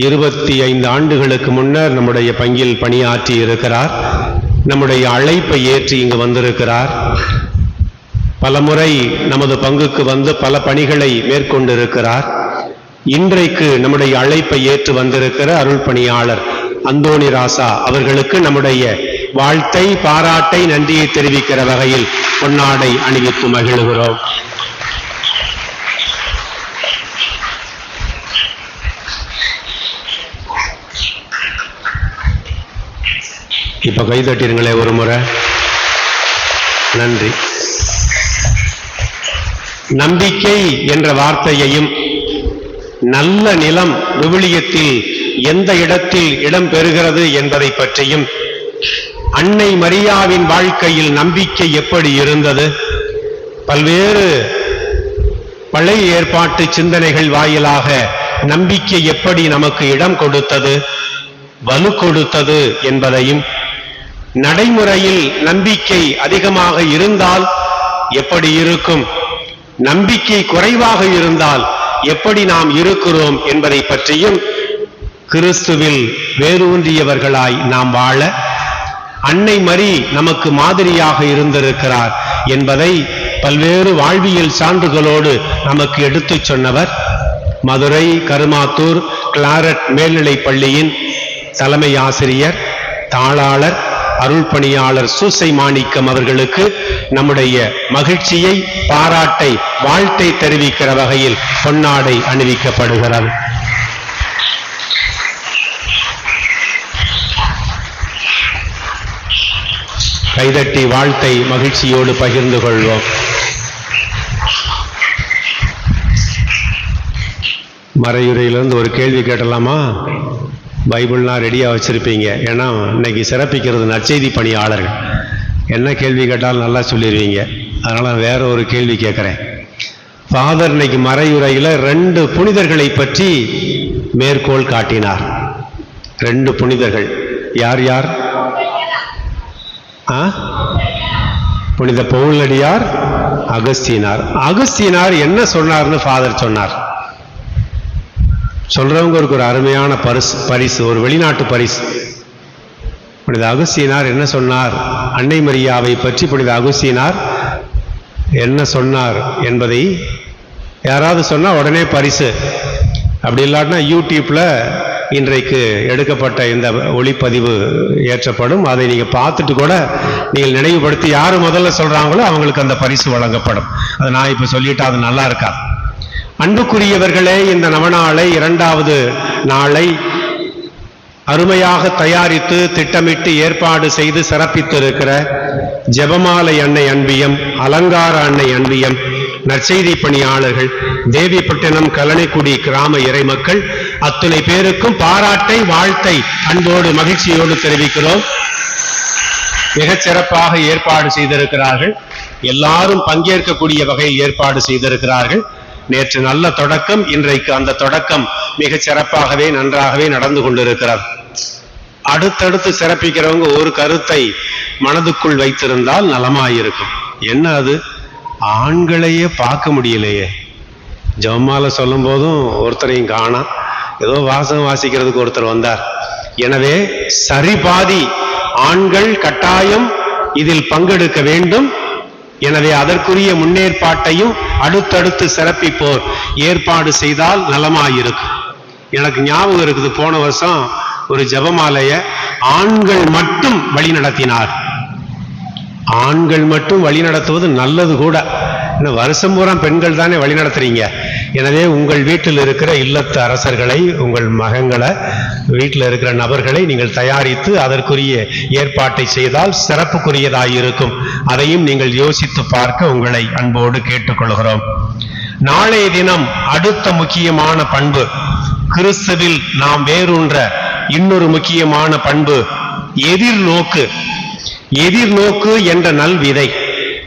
25 ஆண்டுகளுக்கு முன்னர் நம்முடைய பங்கில் பணியாற்றி இருக்கிறார். நம்முடைய அழைப்பை ஏற்று இங்கு வந்திருக்கிறார். பலமுறை நமது பங்குக்கு வந்து பல பணிகளை மேற்கொண்டிருக்கிறார். இன்றைக்கு நம்முடைய அழைப்பை ஏற்று வந்திருக்கிற அருள் பணியாளர் அந்தோணிராசா அவர்களுக்கு நம்முடைய வாழ்த்தை, பாராட்டை, நன்றியை தெரிவிக்கிற வகையில் பொன்னாடை அணிவித்து மகிழ்கிறோம். இப்ப கைதட்டிருங்களே ஒரு முறை. நன்றி. நம்பிக்கை என்ற வார்த்தையையும் நல்ல நிலம் விவிலியத்தில் எந்த இடத்தில் இடம் பெறுகிறது என்பதை பற்றியும், அன்னை மரியாவின் வாழ்க்கையில் நம்பிக்கை எப்படி இருந்தது, பல்வேறு பழைய ஏற்பாட்டு சிந்தனைகள் வாயிலாக நம்பிக்கை எப்படி நமக்கு இடம் கொடுத்தது, வலு கொடுத்தது என்பதையும், நடைமுறையில் நம்பிக்கை அதிகமாக இருந்தால் எப்படி இருக்கும், நம்பிக்கை குறைவாக இருந்தால் எப்படி நாம் இருக்கிறோம் என்பதை பற்றியும், கிறிஸ்துவில் வேரூன்றியவர்களாய் நாம் வாழ அன்னை மரி நமக்கு மாதிரியாக இருந்திருக்கிறார் என்பதை பல்வேறு வாழ்வியல் சான்றுகளோடு நமக்கு எடுத்துச் சொன்னவர் மதுரை கருமாத்தூர் கிளாரட் மேல்நிலைப் பள்ளியின் தலைமை ஆசிரியர், தாளாளர், அருள் பணியாளர் சூசை மாணிக்கம் அவர்களுக்கு நம்முடைய மகிழ்ச்சியை, பாராட்டை, வாழ்த்தை தெரிவிக்கிற வகையில் பொன்னாடை அணிவிக்கப்படுகிறது. கைதட்டி வாழ்த்தை மகிழ்ச்சியோடு பகிர்ந்து கொள்வோம். மறையுரையிலிருந்து ஒரு கேள்வி கேட்டலாமா? பைபிள்லாம் ரெடியாக வச்சுருப்பீங்க. ஏன்னா இன்னைக்கு சிறப்பிக்கிறது நற்செய்தி பணியாளர்கள். என்ன கேள்வி கேட்டாலும் நல்லா சொல்லிடுவீங்க. அதனால் வேற ஒரு கேள்வி கேட்குறேன். ஃபாதர் இன்னைக்கு மறையுரையில் 2 புனிதர்களை பற்றி மேற்கோள் காட்டினார். 2 புனிதர்கள். யார் யார்? புனித பவுலடியார், அகஸ்தீனார். அகஸ்தீனார் என்ன சொன்னார்னு ஃபாதர் சொன்னார். சொல்றவங்களுக்கு ஒரு அருமையான பரிசு, ஒரு வெளிநாட்டு பரிசு. புனித அகஸ்தீனார் என்ன சொன்னார், அன்னை மரியாவை பற்றி புனித அகஸ்தீனார் என்ன சொன்னார் என்பதை யாராவது சொன்னா உடனே பரிசு. அப்படி இல்லாட்டினா யூடியூப்ல இன்றைக்கு எடுக்கப்பட்ட இந்த ஒளிப்பதிவு ஏற்றப்படும். அதை நீங்க பார்த்துட்டு கூட நீங்கள் நினைவுபடுத்தி யாரு முதல்ல சொல்றாங்களோ அவங்களுக்கு அந்த பரிசு வழங்கப்படும். அதை நான் இப்ப சொல்லிட்டா அது நல்லா இருக்கா? அன்புக்குரியவர்களே, இந்த நவநாளை 2வது நாளை அருமையாக தயாரித்து திட்டமிட்டு ஏற்பாடு செய்து சிறப்பித்திருக்கிற ஜெபமாலை அன்னை அன்பியம், அலங்கார அன்னை அன்பியம், நற்செய்தி பணியாளர்கள், தேவிப்பட்டினம் கலனைக்குடி கிராம இறைமக்கள் அத்துணை பேருக்கும் பாராட்டை, வாழ்த்தை அன்போடு மகிழ்ச்சியோடு தெரிவிக்கிறோம். மிகச் சிறப்பாக ஏற்பாடு செய்திருக்கிறார்கள். எல்லாரும் பங்கேற்கக்கூடிய வகையில் ஏற்பாடு செய்திருக்கிறார்கள். நேற்று நல்ல தொடக்கம், இன்றைக்கு அந்த தொடக்கம் மிகச் சிறப்பாகவே நன்றாகவே நடந்து கொண்டிருக்கிறார். அடுத்தடுத்து சிறப்பிக்கிறவங்க ஒரு கருத்தை மனதுக்குள் வைத்திருந்தால் நலமாயிருக்கும். என்ன அது? ஆண்களையே பார்க்க முடியலையே. ஜெபமாலை சொல்லும் போதும் ஒருத்தரையும் காணோம். ஏதோ வாசகம் வாசிக்கிறதுக்கு ஒருத்தர் வந்தார். எனவே சரிபாதி ஆண்கள் கட்டாயம் இதில் பங்கெடுக்க வேண்டும். எனவே அதற்குரிய முன்னேற்பாட்டையும் அடுத்தடுத்து சிறப்பிப்போர் ஏற்பாடு செய்தால் நலமாயிருக்கும். எனக்கு ஞாபகம் இருக்குது, போன வருஷம் ஒரு ஜெபமாலைய ஆண்கள் மட்டும் வழி நடத்தினார். ஆண்கள் மட்டும் வழி நடத்துவது நல்லது கூட. இன்னும் வருஷம் பூரா பெண்கள் தானே வழி நடத்துறீங்க. எனவே உங்கள் வீட்டில் இருக்கிற இல்லத்து அரசர்களை, உங்கள் மகன்களை, வீட்டில் இருக்கிற நபர்களை நீங்கள் தயாரித்து அதற்குரிய ஏற்பாட்டை செய்தால் சிறப்புக்குரியதாய் இருக்கும். அதையும் நீங்கள் யோசித்து பார்க்க உங்களை அன்போடு கேட்டுக்கொள்கிறோம். நாளைய தினம் அடுத்த முக்கியமான பண்பு, கிறிஸ்துவில் நாம் வேரூன்ற இன்னொரு முக்கியமான பண்பு எதிர்நோக்கு. எதிர்நோக்கு என்ற நல்விதை.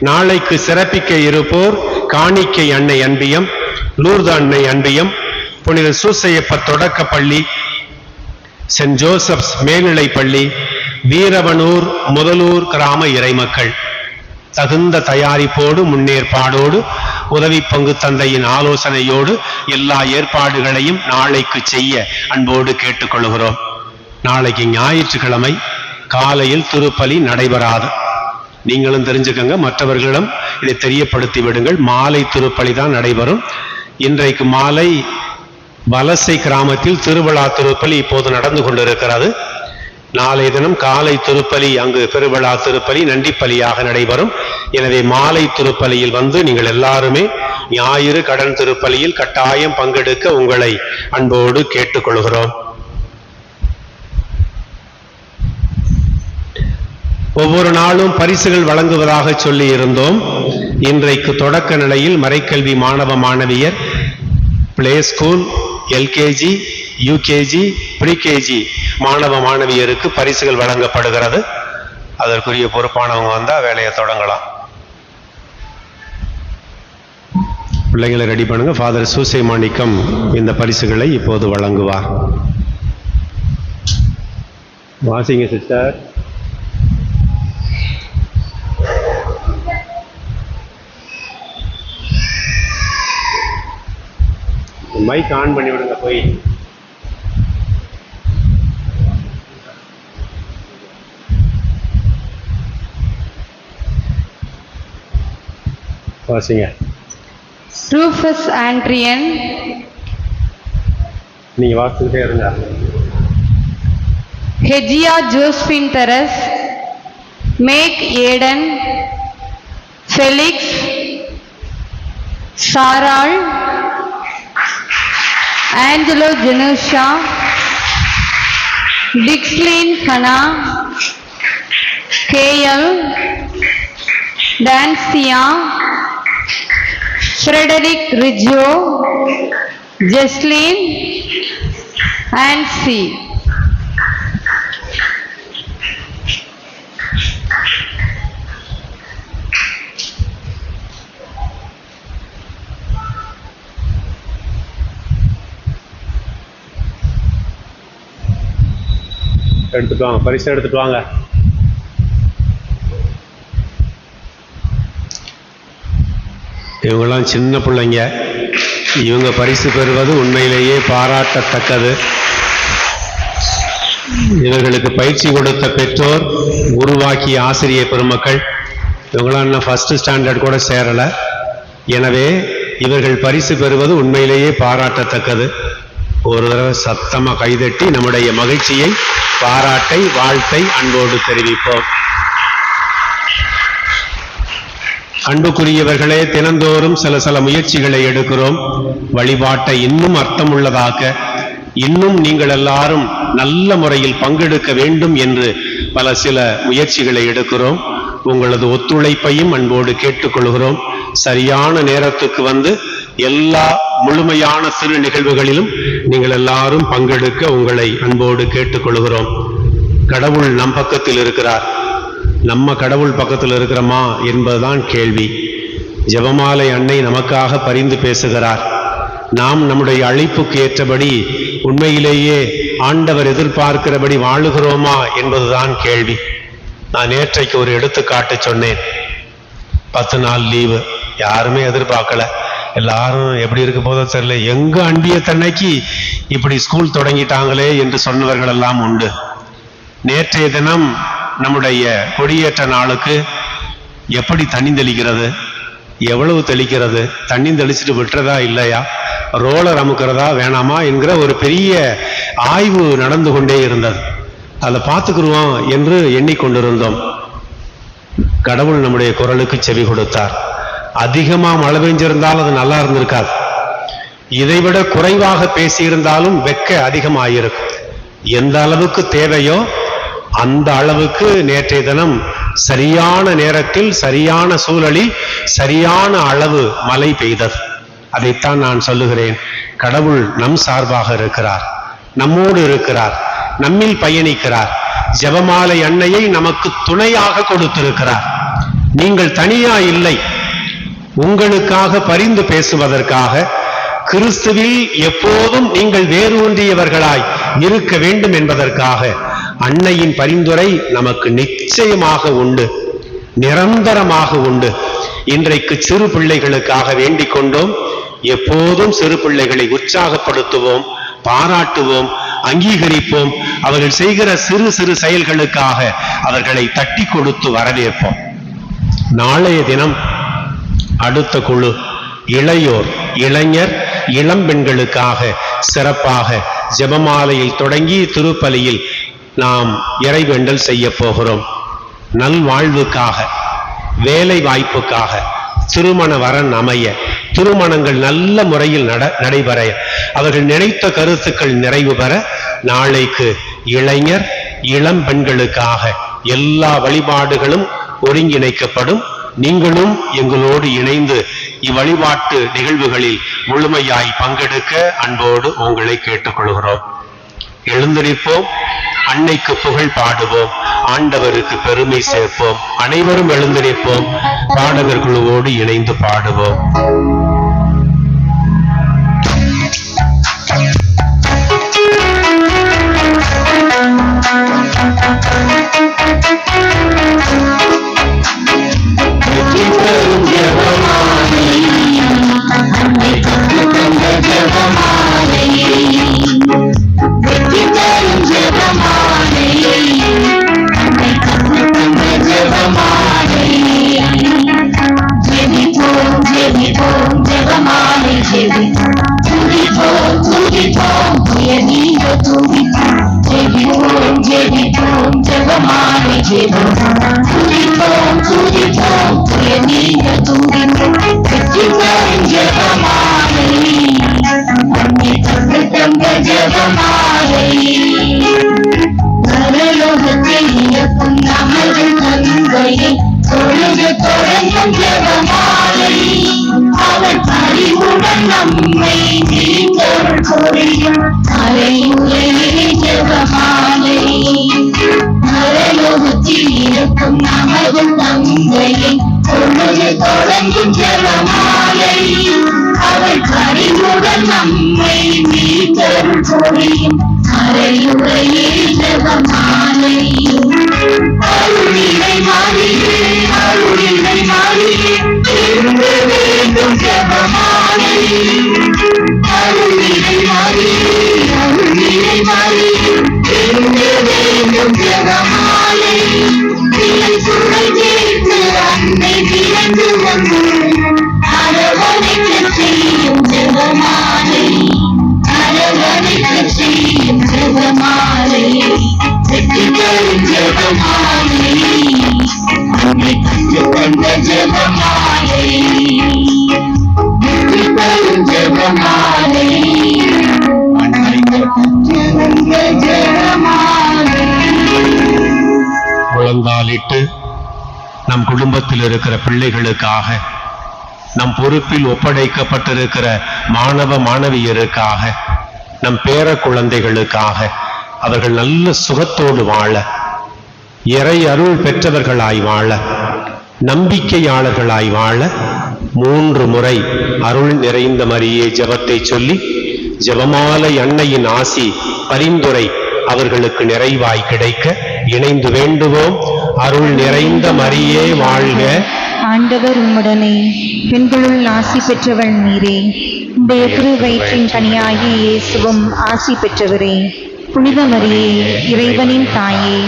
நாளைக்கு சிறப்பிக்க இருப்போர் காணிக்கை அன்னை அன்பியம், லூர்து அன்னை அன்பியம், புனித சூசையப்பர் தொடக்கப்பள்ளி, சென்ட் ஜோசப்ஸ் மேல்நிலைப்பள்ளி, வீரவனூர் முதலூர் கிராம இறைமக்கள் தகுந்த தயாரிப்போடு முன்னேற்பாடோடு உதவி பங்கு தந்தையின் ஆலோசனையோடு எல்லா ஏற்பாடுகளையும் நாளைக்கு செய்ய அன்போடு கேட்டுக்கொள்கிறோம். நாளைக்கு ஞாயிற்றுக்கிழமை காலையில் திருப்பலி நடைபெறாது. நீங்களும் தெரிஞ்சுக்கங்க, மற்றவர்களும் இதை தெரியப்படுத்தி விடுங்கள். மாலை திருப்பலி தான் நடைபெறும். இன்றைக்கு மாலை வலசை கிராமத்தில் திருவிழா திருப்பலி இப்போது நடந்து கொண்டிருக்கிறது. நாளைய தினம் காலை திருப்பலி, அங்கு பெருவிழா திருப்பலி நண்டிப்பலியாக நடைபெறும். எனவே மாலை திருப்பலியில் வந்து நீங்கள் எல்லாருமே ஞாயிறு கடன் திருப்பலியில் கட்டாயம் பங்கெடுக்க உங்களை அன்போடு கேட்டுக்கொள்கிறோம். ஒவ்வொரு நாளும் பரிசுகள் வழங்குவதாக சொல்லி இருந்தோம். இன்றைக்கு தொடக்க நிலையில் மறைக்கல்வி மாணவ மாணவியர், play school, LKG, UKG, pre-KG மாணவ மாணவியருக்கு பரிசுகள் வழங்கப்படுகிறது. அதற்குரிய பொறுப்பானவங்க வந்தா வேலையை தொடங்கலாம். பிள்ளைங்களை ரெடி பண்ணுங்க. ஃபாதர் சூசை மாணிக்கம் இந்த பரிசுகளை இப்போது வழங்குவார். வாசிங்க சிஸ்டர். மைக் ஆன் பண்ணி விடுங்க. போய் வாசிங்க. ரூஃபஸ் ஆண்ட்ரியன், நீங்க வாசிக்கிட்டே இருங்க. ஹெஜியா ஜோஸ்பின் தெரஸ், மேக் ஏடன், Felix, Saral, Angelo Jenusha, Dixlin Hana, கேஎல், டான்சியா, ஃப்ரெடரிக் ரிஜோ, ஜெஸ்லின், ஆன்சி. எடுத்துட்டு வாங்க, பரிசு எடுத்துட்டு வாங்க. இவங்கெல்லாம் சின்ன பிள்ளைங்க. இவங்க பரிசு பெறுவது உண்மையிலேயே பாராட்டத்தக்கது. இவர்களுக்கு பயிற்சி கொடுத்த பெற்றோர், உருவாக்கிய ஆசிரியர் பெருமக்கள், இவங்களாம் இன்னும் ஃபர்ஸ்ட் ஸ்டாண்டர்ட் கூட சேரலை. எனவே இவர்கள் பரிசு பெறுவது உண்மையிலேயே பாராட்டத்தக்கது. ஒரு தடவை சத்தமா கைதட்டி நம்முடைய மகிழ்ச்சியை, பாராட்டை, வாழ்த்தை அன்போடு தெரிவிப்போம். அன்புக்குரியவர்களே, தினந்தோறும் சில முயற்சிகளை எடுக்கிறோம். வழிபாட்டை இன்னும் அர்த்தமுள்ளதாக்க, இன்னும் நீங்கள் எல்லாரும் நல்ல முறையில் பங்கெடுக்க வேண்டும் என்று சில முயற்சிகளை எடுக்கிறோம். உங்களது ஒத்துழைப்பையும் அன்போடு கேட்டுக்கொள்கிறோம். சரியான நேரத்துக்கு வந்து எல்லா முழுமையான சிறு நிகழ்வுகளிலும் நீங்கள் எல்லாரும் பங்கெடுக்க உங்களை அன்போடு கேட்டுக்கொள்கிறோம். கடவுள் நம் பக்கத்தில் இருக்கிறார். நம்ம கடவுள் பக்கத்தில் இருக்கிறோமா என்பதுதான் கேள்வி. ஜெபமாலை அன்னை நமக்காக பரிந்து பேசுகிறார். நாம் நம்முடைய அழைப்புக்கு ஏற்றபடி உண்மையிலேயே ஆண்டவர் எதிர்பார்க்கிறபடி வாழுகிறோமா என்பதுதான் கேள்வி. நான் நேற்றைக்கு ஒரு எடுத்துக்காட்டு சொன்னேன். 10 நாள் லீவு, யாருமே எதிர்பார்க்கல. எல்லாரும் எப்படி இருக்க போதோ தெரியல, எங்க அன்பிய தன்னைக்கு இப்படி ஸ்கூல் தொடங்கிட்டாங்களே என்று சொன்னவர்கள் எல்லாம் உண்டு. நேற்றைய தினம் நம்முடைய கொடியேற்ற நாளுக்கு எப்படி தண்ணி தெளிக்கிறது, எவ்வளவு தெளிக்கிறது, தண்ணி தெளிச்சுட்டு விட்டுறதா இல்லையா, ரோலர் அமுக்கிறதா வேணாமா என்கிற ஒரு பெரிய ஆய்வு நடந்து கொண்டே இருந்தது. அதை பார்த்துக்குருவோம் என்று எண்ணிக்கொண்டிருந்தோம். கடவுள் நம்முடைய குரலுக்கு செவி கொடுத்தார். அதிகமா மழை பெஞ்சிருந்தாலும் அது நல்லா இருந்திருக்காது. இதைவிட குறைவாக பேசியிருந்தாலும் வெக்க அதிகமாயிருக்கும். எந்த அளவுக்கு தேவையோ அந்த அளவுக்கு நேற்றைய தினம் சரியான நேரத்தில் சரியான சூழலில் சரியான அளவு மழை பெய்தது. அதைத்தான் நான் சொல்லுகிறேன். கடவுள் நம் சார்பாக இருக்கிறார், நம்மோடு இருக்கிறார், நம்மில் பயணிக்கிறார். ஜெபமாலை அன்னையை நமக்கு துணையாக கொடுத்திருக்கிறார். நீங்கள் தனியா இல்லை. உங்களுக்காக பரிந்து பேசுவதற்காக, கிறிஸ்துவில் எப்போதும் நீங்கள் வேரூன்றியவர்களாய் இருக்க வேண்டும் என்பதற்காக அன்னையின் பரிந்துரை நமக்கு நிச்சயமாக உண்டு, நிரந்தரமாக உண்டு. இன்றைக்கு சிறு பிள்ளைகளுக்காக வேண்டிக் கொண்டோம். எப்போதும் சிறு பிள்ளைகளை உற்சாகப்படுத்துவோம், பாராட்டுவோம், அங்கீகரிப்போம். அவர்கள் செய்கிற சிறு சிறு செயல்களுக்காக அவர்களை தட்டி கொடுத்து வரவேற்போம். நாளைய தினம் அடுத்த குழு இளையோர், இளைஞர், இளம் பெண்களுக்காக சிறப்பாக ஜெபமாலையில் தொடங்கி திருப்பலியில் நாம் இறைவேண்டல் செய்ய போகிறோம். நல்வாழ்வுக்காக, வேலை வாய்ப்புக்காக, திருமண வரன் அமைய, திருமணங்கள் நல்ல முறையில் நடைபெற, அவர்கள் நினைத்த கருத்துக்கள் நிறைவு பெற நாளைக்கு இளைஞர், இளம் பெண்களுக்காக எல்லா வழிபாடுகளும் ஒருங்கிணைக்கப்படும். நீங்களும் எங்களோடு இணைந்து இவ்வழிபாட்டு நிகழ்வுகளில் முழுமையாய் பங்கெடுக்க அன்போடு உங்களை கேட்டுக்கொள்கிறோம். எழுந்து நிற்போம், அன்னைக்கு புகழ் பாடுவோம், ஆண்டவருக்கு பெருமை சேர்ப்போம். அனைவரும் எழுந்து நிற்போம், பாடகர் குழுவோடு இணைந்து பாடுவோம். முழந்தாளிட்டு நம் குடும்பத்தில் இருக்கிற பிள்ளைகளுக்காக, நம் பொறுப்பில் ஒப்படைக்கப்பட்டிருக்கிற மாணவ மாணவியருக்காக, நம் பேர குழந்தைகளுக்காக, அவர்கள் நல்ல சுகத்தோடு வாழ, இறை அருள் பெற்றவர்களாய் வாழ, நம்பிக்கையாளர்களாய் வாழ 3 முறை அருள் நிறைந்த மரியே ஜெபத்தை சொல்லி ஜெபமாலை அன்னையின் ஆசி பரிந்துரை அவர்களுக்கு நிறைவாய் கிடைக்க இணைந்து வேண்டுவோம். அருள் நிறைந்த மரியே வாழ்க, ஆண்டவர் உம்முடனே, பெண்களுள் ஆசி பெற்றவள் நீரே, உடைய திரு வயிற்றின் கனியாகிய இயேசுவும் ஆசி பெற்றவரே. புனித மரியே, இறைவனின் தாயே,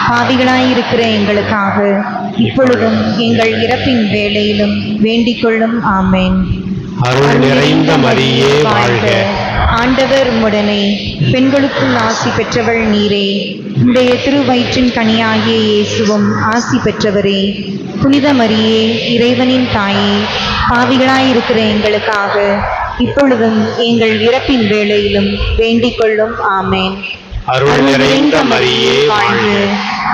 பாவிகளாயிருக்கிற எங்களுக்காக இப்பொழுதும் எங்கள் இறப்பின் வேளையிலும் வேண்டிக் கொள்ளும். ஆமென். அருள் நிறைந்த மரியே வாழ்க, ஆண்டவர் உம்முடனே, பெண்களுக்குள் ஆசி பெற்றவள் நீரே, உடைய திரு வயிற்றின் கனியாகிய இயேசுவும் ஆசி பெற்றவரே. புனித மரியே, இறைவனின் தாயே, பாவிகளாயிருக்கிற எங்களுக்காக இப்பொழுதும் எங்கள் இறப்பின் வேளையிலும் வேண்டிக் கொள்ளும். ஆமேன். அருள் நிறைந்த மரியே வாழ்க.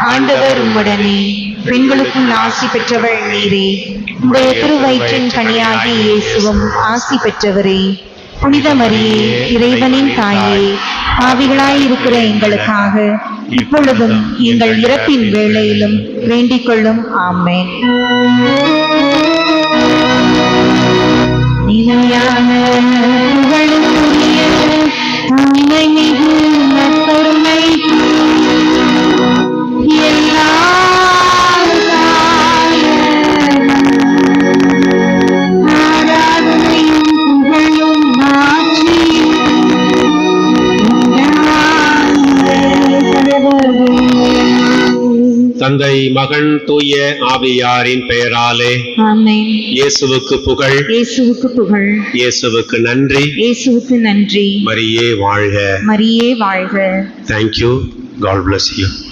ஆண்டவர் உம்முடனே, பெண்களுக்குள் ஆசி பெற்றவள் நீரே. உடைய திருவயிற்றின் கனியாகிய இயேசுவும் ஆசி பெற்றவரே. புனித மரியே, இறைவனின் தாயே, பாவிகளாயிருக்கிற எங்களுக்காக இப்பொழுதும் எங்கள் இறப்பின் வேளையிலும் வேண்டிக் கொள்ளும். ஆமேன். நிலையான புகழுக்குரிய தூய்மை மிகு நற்பொருளைக்கு எல்லா ஆராதனையும் புகழும் மாட்சியும் தந்தை, மகன், தூய ஆவியாரின் பெயராலே ஆமென். இயேசுவுக்கு புகழ், இயேசுவுக்கு புகழ், இயேசுவுக்கு நன்றி, இயேசுவுக்கு நன்றி. மரியே வாழ்க. மரியே வாழ்க. Thank you. God bless you.